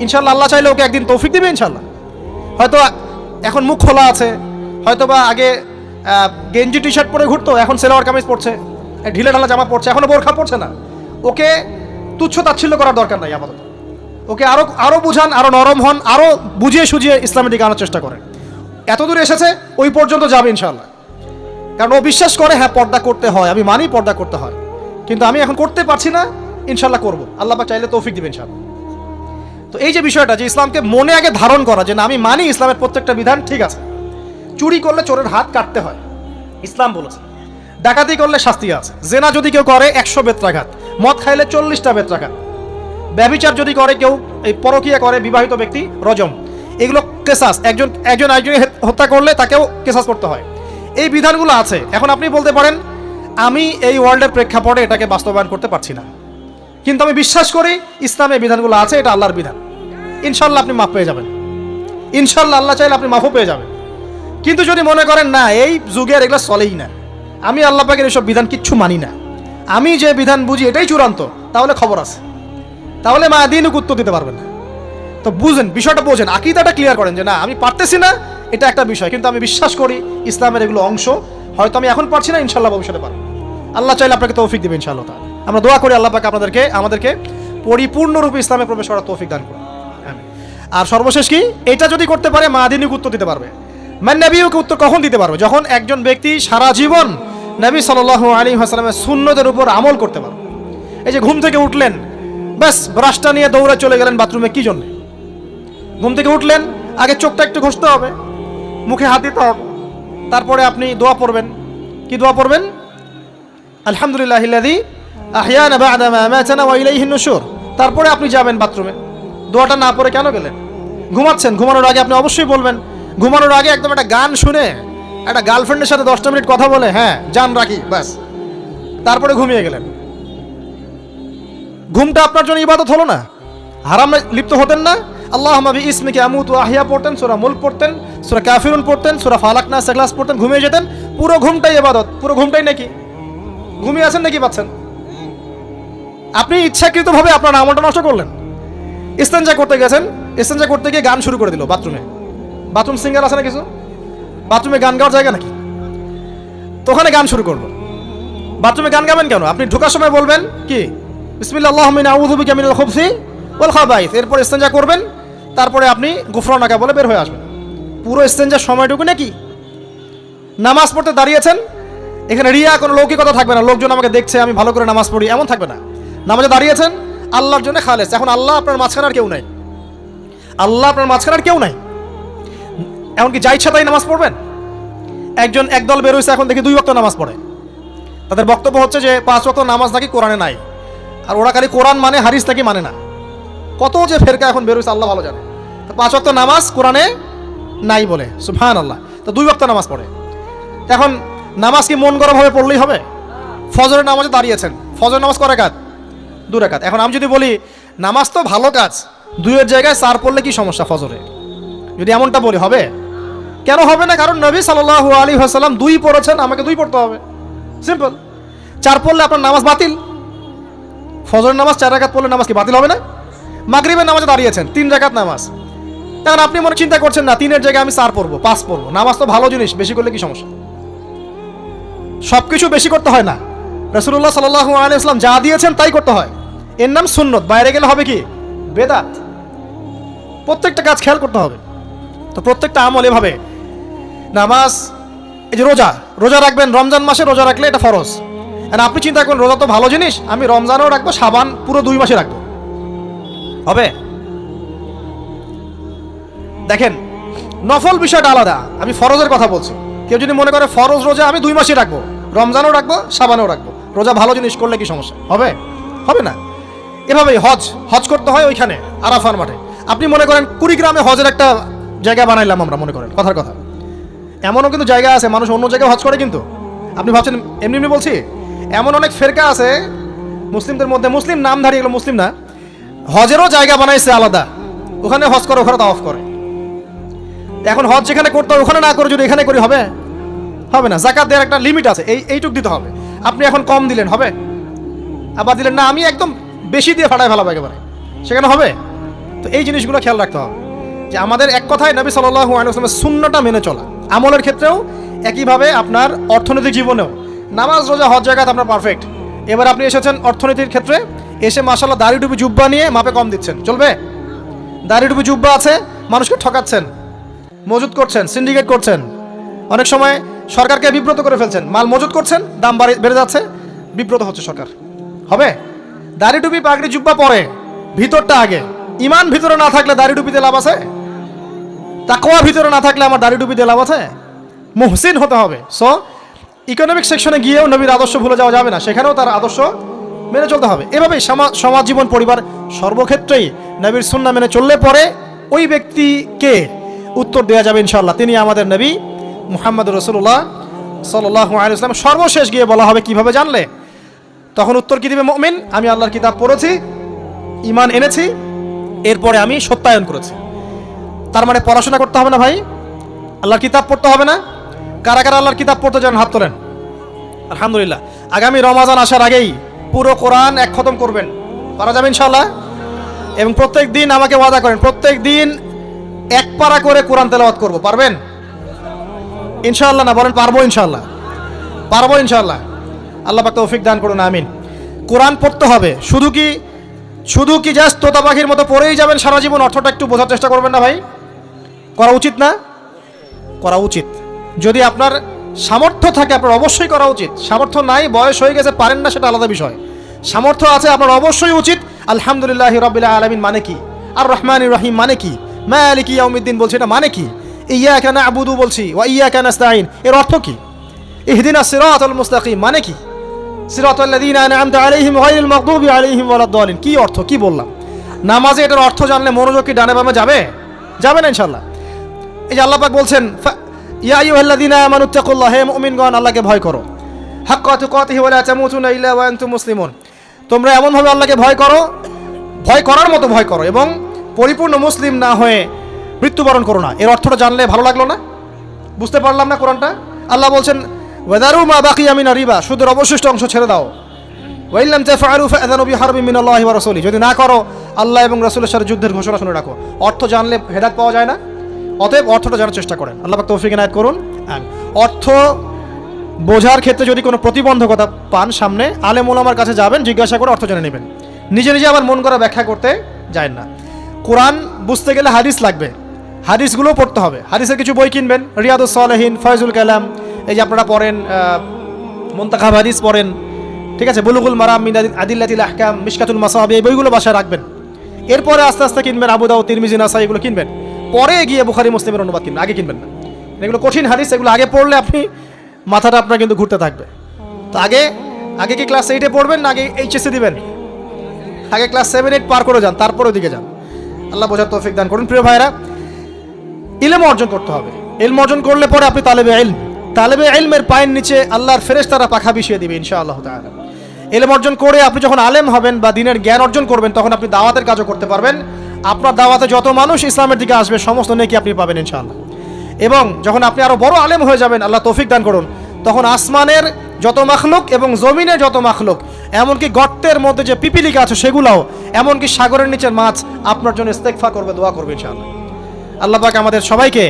ইনশাআল্লাহ আল্লাহ চাইলে ওকে একদিন তৌফিক দিবে ইনশাআল্লাহ। হয়তো এখন মুখ খোলা আছে, হয়তো বা আগে গেঞ্জি টি শার্ট পরে ঘুরতো, এখন সেলোয়ার কামিজ পরছে, ঢিলে ঢালা জামা পরছে, এখনো বোরখা পরছে না। ওকে তুচ্ছ তাচ্ছিল্য করার দরকার নাই আপাতত। ওকে আরো বুঝান, আরো নরম হন, আরো বুঝিয়ে সুঝিয়ে ইসলামের দিকে আনার চেষ্টা করেন। এতদূর এসেছে, ওই পর্যন্ত যাবে ইনশাআল্লাহ। কারণ ও বিশ্বাস করে হ্যাঁ পর্দা করতে হয়, আমি মানি পর্দা করতে হয়, কিন্তু আমি এখন করতে পারছি না, ইনশাআল্লাহ করব, আল্লাহ পাক চাইলে তৌফিক দিবেন ইনশাআল্লাহ। তো এই যে বিষয়টা, যে ইসলামকে মনে আগে ধারণ করা, যে না আমি মানি ইসলামের প্রত্যেকটা বিধান ঠিক আছে। চুরি করলে চোরের হাত কাটতে হয়, ইসলাম বলেছে। ডাকাতি করলে শাস্তি আছে। জেনা যদি কেউ করে 100 বেত্রাঘাত, মদ খাইলে 40টা বেত্রাঘাত, ব্যভিচার যদি করে কেউ, এই পরকীয়া করে বিবাহিত ব্যক্তি, রজম। এগুলো কেসাস, একজন হত্যা করলে তাকেও কেসাস করতে হয়। এই বিধানগুলো আছে। এখন আপনি বলতে পারেন আমি এই ওয়ার্ল্ডের প্রেক্ষাপটে এটাকে বাস্তবায়ন করতে পারছি না, কিন্তু আমি বিশ্বাস করি ইসলামে বিধানগুলো আছে, এটা আল্লাহর বিধান। ইনশাআল্লাহ আপনি মাফ পেয়ে যাবেন, ইনশাআল্লাহ আল্লাহ চাইলে আপনি মাফও পেয়ে যাবেন। কিন্তু যদি মনে করেন না এই যুগের এগুলো চলেই না, আমি আল্লাহ পাকের এসব বিধান কিচ্ছু মানি না, আমি যে বিধান বুঝি এটাই চূড়ান্ত, তাহলে খবর আছে, তাহলে মাদিনুক উত্তর দিতে পারবেন না। তো বুঝেন, বিষয়টা বোঝেন, আকীদাটা ক্লিয়ার করেন যে না আমি পারতেছি না, এটা একটা বিষয়, কিন্তু আমি বিশ্বাস করি ইসলামের এগুলো অংশ, হয়তো আমি এখন পারছি না, ইনশাআল্লাহ ভবিষ্যতে পারবো। আল্লাহ চাইলে আপনাকে তৌফিক দিবেন ইনশাআল্লাহ। আমরা দোয়া করি আল্লাহ পাক আমাদেরকে পরিপূর্ণরূপে ইসলামে প্রবেশ করার তৌফিক দান করুন। আর সর্বশেষ কি, এটা যদি করতে পারে মাদিনুক উত্তর দিতে পারবে। মান নবিয়ুক উত্তর কখন দিতে পারবে? যখন একজন ব্যক্তি সারা জীবন নবী সাল্লাল্লাহু আলাইহি ওয়াসাল্লামের সুন্নতের উপর আমল করতে পারবে। এই যে ঘুম থেকে উঠলেন, ব্যাস ব্রাশটা নিয়ে দৌড়ে চলে গেলেন বাথরুমে। কি জন্য? ঘুম থেকে উঠলেন, আগে চোখটা একটু ঘষতে হবে, মুখে হাত দিতে হবে, তারপরে আপনি দোয়া পড়বেন। কি দোয়া পড়বেন? আলহামদুলিল্লাহিল্লাযী আহইয়ানা বা'দা মা আমাতানা ওয়া ইলাইহিন নুশুর। তারপরে আপনি যাবেন বাথরুমে। দোয়াটা না পড়ে কেন গেলেন? ঘুমাচ্ছেন, ঘুমানোর আগে আপনি অবশ্যই বলবেন। ঘুমানোর আগে একদম একটা গান শুনে, একটা গার্লফ্রেন্ডের সাথে 10টা মিনিট কথা বলে, হ্যাঁ জান রাখি, ব্যাস, তারপরে ঘুমিয়ে গেলেন। ঘুমটা আপনার জন্য ইবাদত হলো না? হারামে লিপ্ত হতেন না? আল্লাহুম্মা বিইসমিকা আমুতু ওয়া আহইয়া পড়তেন, সূরা মুলক পড়তেন, সূরা কাফিরুন পড়তেন, সূরা ফালাক নাস ইখলাস পড়তেন, ঘুমিয়ে যেতেন। পুরো ঘুমটাই ইবাদত, পুরো ঘুমটাই নাকি ঘুমিয়ে আছেন নাকি পাচ্ছেন? আপনি ইচ্ছাকৃতভাবে আপনার আমলটা নষ্ট করলেন। ইস্তেঞ্জা করতে গেছেন, ইস্তেঞ্জা করতে গিয়ে গান শুরু করে দিল বাথরুমে। বাথরুম সিঙ্গার আছে না কিছু? বাথরুমে গান গাওয়ার জায়গা নাকি? তো ওখানে গান শুরু করলো। বাথরুমে গান গাবেন কেন? আপনি ঢোকার সময় বলবেন কি, বিসমিল্লাহ আল্লাহুম্মা ইন্নী আউযু বিকা মিনাল খুবসি ওয়াল খাবাইস। এরপর ইস্তেঞ্জা করবেন, তারপরে আপনি গুফরানাকা বলে বের হয়ে আসবেন। পুরো ইস্তেঞ্জার সময়টুকু নাকি? নামাজ পড়তে দাঁড়িয়েছেন, এখানে রিয়া কোনো লৌকিকতা থাকবে না, লোকজন আমাকে দেখছে আমি ভালো করে নামাজ পড়ি, এমন থাকবে না। নামাজে দাঁড়িয়েছেন আল্লাহর জন্য খালেস। এখন আল্লাহ আপনার মাঝখানে আর কেউ নাই, আল্লাহ আপনার মাঝখানে আর কেউ নাই। এমনকি যা ইচ্ছা তাই নামাজ পড়বেন। একদল বেরোইছে, এখন দেখি 2 ওয়াক্ত নামাজ পড়ে। তাদের বক্তব্য হচ্ছে যে 5 ওয়াক্ত নামাজ নাকি কোরআনে নাই, আর ওরা খালি কোরআন মানে, হাদিস নাকি মানে না। কত যে ফেরকা এখন বেরোইছে আল্লাহ ভালো জানে। তো 5 ওয়াক্ত নামাজ কোরআনে নাই বলে, সুবহানাল্লাহ। তো 2 ওয়াক্ত নামাজ পড়ে। এখন নামাজ কি মন গড়াভাবে পড়লেই হবে? ফজরের নামাজে দাঁড়িয়েছেন, ফজর নামাজ কয় রাকাত? 2 রাকাত। এখন আমি যদি বলি নামাজ তো ভালো কাজ, 2-এর জায়গায় 4 পড়লে কি সমস্যা ফজরে? যদি এমনটা বলি হবে? কেন হবে না? কারণ নবী সাল্লাল্লাহু আলাইহি ওয়াসাল্লাম 2 পড়েছেন, আমাকে 2 পড়তে হবে, সিম্পল। 4 পড়লে আপনার নামাজ বাতিল। ফজরের নামাজ 4 রাকাত পড়লে নামাজ কি বাতিল হবে না? মাগরিবের নামাজে দাঁড়িয়েছেন 3 রাকাত নামাজ, এখন আপনি মনে চিন্তা করছেন না 3-এর জায়গায় আমি 4 পড়বো, 5 পড়বো। নামাজ তো ভালো জিনিস, বেশি করলে কি সমস্যা? সবকিছু বেশি করতে হয় না। রাসূলুল্লাহ সাল্লাল্লাহু আলাইহি ওয়াসাল্লাম যা দিয়েছেন তাই করতে হয়। এর নাম সুন্নত। বাইরে গেলে হবে কি? বেদাত। প্রত্যেকটা কাজ খেয়াল করতে হবে। তো প্রত্যেকটা আমল এভাবে। নামাজ, এই যে রোজা রাখবেন, রমজান মাসে রোজা রাখলে এটা ফরজ। আর আপনি চিন্তা করেন রোজা তো ভালো জিনিস, আমি রমজানও রাখবো, শাবান পুরো 2 মাসে রাখবো, হবে? দেখেন, নফল বিষয়টা আলাদা, আমি ফরজের কথা বলছি। কেউ যদি মনে করে ফরজ রোজা আমি 2 মাসই রাখবো, রমজানও রাখবো, শাবানও রাখবো, রোজা ভালো জিনিস করলে কি সমস্যা হবে? হবে না। এভাবেই হজ করতে হয় ওইখানে আরাফার মাঠে। আপনি মনে করেন কুড়িগ্রামে হজের একটা জায়গা বানাইলাম আমরা, মনে করেন কথার কথা, এমনও কিন্তু জায়গা আছে মানুষ অন্য জায়গায় হজ করে, কিন্তু আপনি ভাবছেন এমনি এমনি বলছি। এমন অনেক ফেরকা আছে মুসলিমদের মধ্যে, মুসলিম নামধারী, এগুলো মুসলিম না, হজেরও জায়গা বানাইছে আলাদা, ওখানে হজ করে, ওখানে তাওয়াফ করে। এখন হজ যেখানে করতে হবে ওখানে না করে যদি এখানে করি, হবে? হবে না। যাকাত দেওয়ার একটা লিমিট আছে, এইটুক দিতে হবে। আপনি এখন কম দিলেন, হবে? আবার দিলেন না আমি একদম বেশি দিয়ে ফাটায় ফেলাবো একেবারে, সেখানে হবে? তো এই জিনিসগুলো খেয়াল রাখতে হবে যে আমাদের এক কথায় নবী সাল্লাল্লাহু আলাইহি ওয়াসাল্লামের সুন্নাহটা মেনে চলা। আমলের ক্ষেত্রেও একইভাবে, আপনার অর্থনৈতিক জীবনেও, নামাজ রোজা হজ জাকাত আপনার পারফেক্ট। এবার আপনি এসেছেন অর্থনীতির ক্ষেত্রে, এসে মাশাআল্লাহ দাড়ি টুপি জুব্বা নিয়ে মাপে কম দিচ্ছেন, চলবে? দাড়ি টুপি জুব্বা আছে, মানুষকে ঠকাচ্ছেন, মজুত করছেন, সিন্ডিকেট করছেন, অনেক সময় সরকারকে বিব্রত করে ফেলছেন, মাল মজুত করছেন, দাম বেড়ে যাচ্ছে, বিব্রত হচ্ছে সরকার, হবে? দাড়ি টুপি পাগড়ি জুব্বা পরে, ভিতরটা আগে। ইমান ভিতরে না থাকলে দাড়ি টুপিতে লাভ আছে? তাকওয়া ভিতরে না থাকলে আমার দাড়ি টুপিতে লাভ আছে? মুহসিন হতে হবে। সো ইকোনমিক সেকশনে গিয়েও নবীর আদর্শ ভুলে যাওয়া যাবে না, সেখানেও তার আদর্শ মেনে চলতে হবে। এভাবেই সমাজ জীবন, পরিবার, সর্বক্ষেত্রেই নবীর সুন্নাহ মেনে চললে পরে ওই ব্যক্তিকে উত্তর দেওয়া যাবে ইনশাআল্লাহ, তিনি আমাদের নবী মুহাম্মদুর রাসূলুল্লাহ সাল্লাল্লাহু আলাইহি ওয়াসাল্লাম। সর্বশেষ গিয়ে বলা হবে কিভাবে জানলে? তখন উত্তর কি দিবে মুমিন? আমি আল্লাহর কিতাব পড়েছি, ঈমান এনেছি, এরপরে আমি সত্যায়ন করেছি। তার মানে পড়াশোনা করতে হবে না ভাই? আল্লাহর কিতাব পড়তে হবে না? কারা কারা আল্লাহর কিতাব পড়তে চান হাত তোলেন। আলহামদুলিল্লাহ। আগামী রমাজান আসার আগেই পুরো কোরআন এক খতম করবেন, পারা যাবে ইনশাআল্লাহ। এবং প্রত্যেক দিন আমাকে ওয়াদা করেন, প্রত্যেক দিন 1 পারা করে কোরআন তেলাওয়াত করব, পারবেন ইনশাআল্লাহ? না বলেন পারবো ইনশাআল্লাহ? পারবো ইনশাআল্লাহ। আল্লাহ পাক তৌফিক দান করুন, আমিন। কোরআন পড়তে হবে, শুধু কি জাস্ট তোতা পাখির মতো পড়েই যাবেন সারা জীবন? অর্থটা একটু বোঝার চেষ্টা করবেন না ভাই? করা উচিত না? করা উচিত। যদি আপনার সামর্থ্য থাকে আপনার অবশ্যই করা উচিত। সামর্থ্য নাই, বয়স হয়ে গেছে, পারেন না, সেটা আলাদা বিষয়। সামর্থ্য আছে, আপনার অবশ্যই উচিত আলহামদুলিল্লাহি রাব্বিল আলামিন মানে কি, আর রহমানির রহিম মানে কি, মালিকি ইয়াউমিদ্দিন বলছি, এটা মানে কি, ইয়াকা না'বুদু বলছি ওয়া ইয়াকা নাস্তাঈন এর অর্থ কি, ইহদিনাস সিরাতাল মুস্তাকিম মানে কি, সিরাতাল লাযীনা আন'আমতা আলাইহিম গায়রিল মাগদুবি আলাইহিম ওয়ালাদ-দালিন কি অর্থ, কি বললাম? নামাজে এটার অর্থ জানলে মনোযোগ কি ডানে বামে যাবে? যাবে না ইনশাআল্লাহ। এই যে আল্লাহ পাক বলছেন ইয়া আইয়ুহাল্লাযীনা আমানুত্তাকুল্লাহ, হে মুমিনগণ আল্লাহকে ভয় করো, হাক্কা তুকাতিহি ওয়া লা তামুতুনা ইল্লা ওয়া আনতুম মুসলিমুন, তোমরা এমনভাবে আল্লাহকে ভয় করো, ভয় করার মতো ভয় করো এবং পরিপূর্ণ মুসলিম না হয়ে মৃত্যুবরণ করো না। এর অর্থটা জানলে ভালো লাগলো না? বুঝতে পারলাম না কোরআনটা? আল্লাহ বলছেন ওয়াদারু মা বাকিয়া মিনা রিবা, সুদের অবশিষ্ট অংশ ছেড়ে দাও, ওয়া ইল্লাম তাফআলু ফাআযানু বিহারবিন মিনাল্লাহি ওয়া রাসূলিহি, যদি না করো আল্লাহ এবং রাসূলের সাথে যুদ্ধের ঘোষণা শুনে রাখো। অর্থ জানলে হেদায়েত পাওয়া যায় না? অতএব অর্থটা জানার চেষ্টা করেন। আল্লাহ পাক তৌফিক এনায়েত করুন। অর্থ বোঝার ক্ষেত্রে যদি কোনো প্রতিবন্ধকতা পান সামনে, আলেম ওলামার কাছে যাবেন, জিজ্ঞাসা করে অর্থ জেনে নেবেন। নিজে নিজে আবার মন করা ব্যাখ্যা করতে যায় না। কোরআন বুঝতে গেলে হাদিস লাগবে, হাদিসগুলো পড়তে হবে। হাদিসের কিছু বই কিনবেন, রিয়াদুস সালেহিন, ফয়জুল কালাম, এই যে আপনারা পড়েন, মুনতাখাব হাদিস পড়েন, ঠিক আছে, বুলুগুল মারাম মিন আদিল্লাতিল আহকাম, মিশকাতুল মাসাবি, এই বইগুলো বাসায় রাখবেন। এরপরে আস্তে আস্তে কিনবেন আবু দাউদ, তিরমিজি, নাসাই, এগুলো কিনবেন। পরে গিয়ে বুখারী মুসলিমের অনুবাদ কিনবেন, আগে কিনবেন না। এগুলো কঠিন হাদিস, এগুলো আগে পড়লে আপনি মাথাটা আপনার কিন্তু ঘুরতে থাকবে। তো আগে কি ক্লাস 8-এ পড়বেন না আগে এইচএসসি দিবেন? আগে ক্লাস 7-8 পার করে যান, তারপর ওদিকে যান। আল্লাহ বোঝার তৌফিক দান করুন। প্রিয় ভাইরা, ইলম অর্জন করতে হবে। ইলম অর্জন করলে পরে আপনি তালেবে ইলমের পায়ের নিচে আল্লাহর ফেরেশতারা পাখা বিছিয়ে দিবে ইনশাআল্লাহ তাআলা। ইলম অর্জন করে আপনি যখন আলেম হবেন বা দ্বীনের জ্ঞান অর্জন করবেন, তখন আপনি দাওয়াতের কাজও করতে পারবেন। আপনার দাওয়াতে যত মানুষ ইসলামের দিকে আসবে সমস্ত নেকি আপনি পাবেন ইনশাআল্লাহ। এবং যখন আপনি আরো বড় আলেম হয়ে যাবেন, আল্লাহ তৌফিক দান করুন, তখন আসমানের যত মাখলুক এবং জমিনের যত মাখলুক, এমনকি গর্তের মধ্যে যে পিপিলিকা আছে সেগুলাও, এমনকি সাগরের নিচের মাছ আপনার জন্য ইস্তেগফার করবে, দোয়া করবে ইনশাআল্লাহ। আল্লাহ পাক আমাদের সবাইকে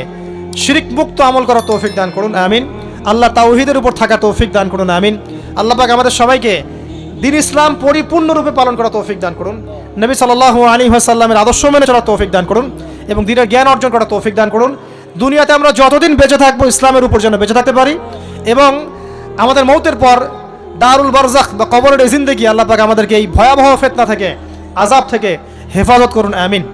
শিরক মুক্ত আমল করার তৌফিক দান করুন, আমিন। আল্লাহ তাওহীদের উপর থাকা তৌফিক দান করুন, আমিন। আল্লাহ পাক আমাদের সবাইকে দ্বীন ইসলাম পরিপূর্ণরূপে পালন করার তৌফিক দান করুন, নবী সাল্লাল্লাহু আলাইহি ওয়াসাল্লামের আদর্শ মেনে চলার তৌফিক দান করুন এবং দ্বীনের জ্ঞান অর্জন করার তৌফিক দান করুন। দুনিয়াতে আমরা যতদিন বেঁচে থাকবো ইসলামের উপর যেন বেঁচে থাকতে পারি এবং আমাদের মৌতের পর দারুল বারজাখ বা কবরের জিন্দেগি, আল্লাহ পাক আমাদেরকে এই ভয়াবহ ফিতনা থেকে, আযাব থেকে হেফাজত করুন, আমিন।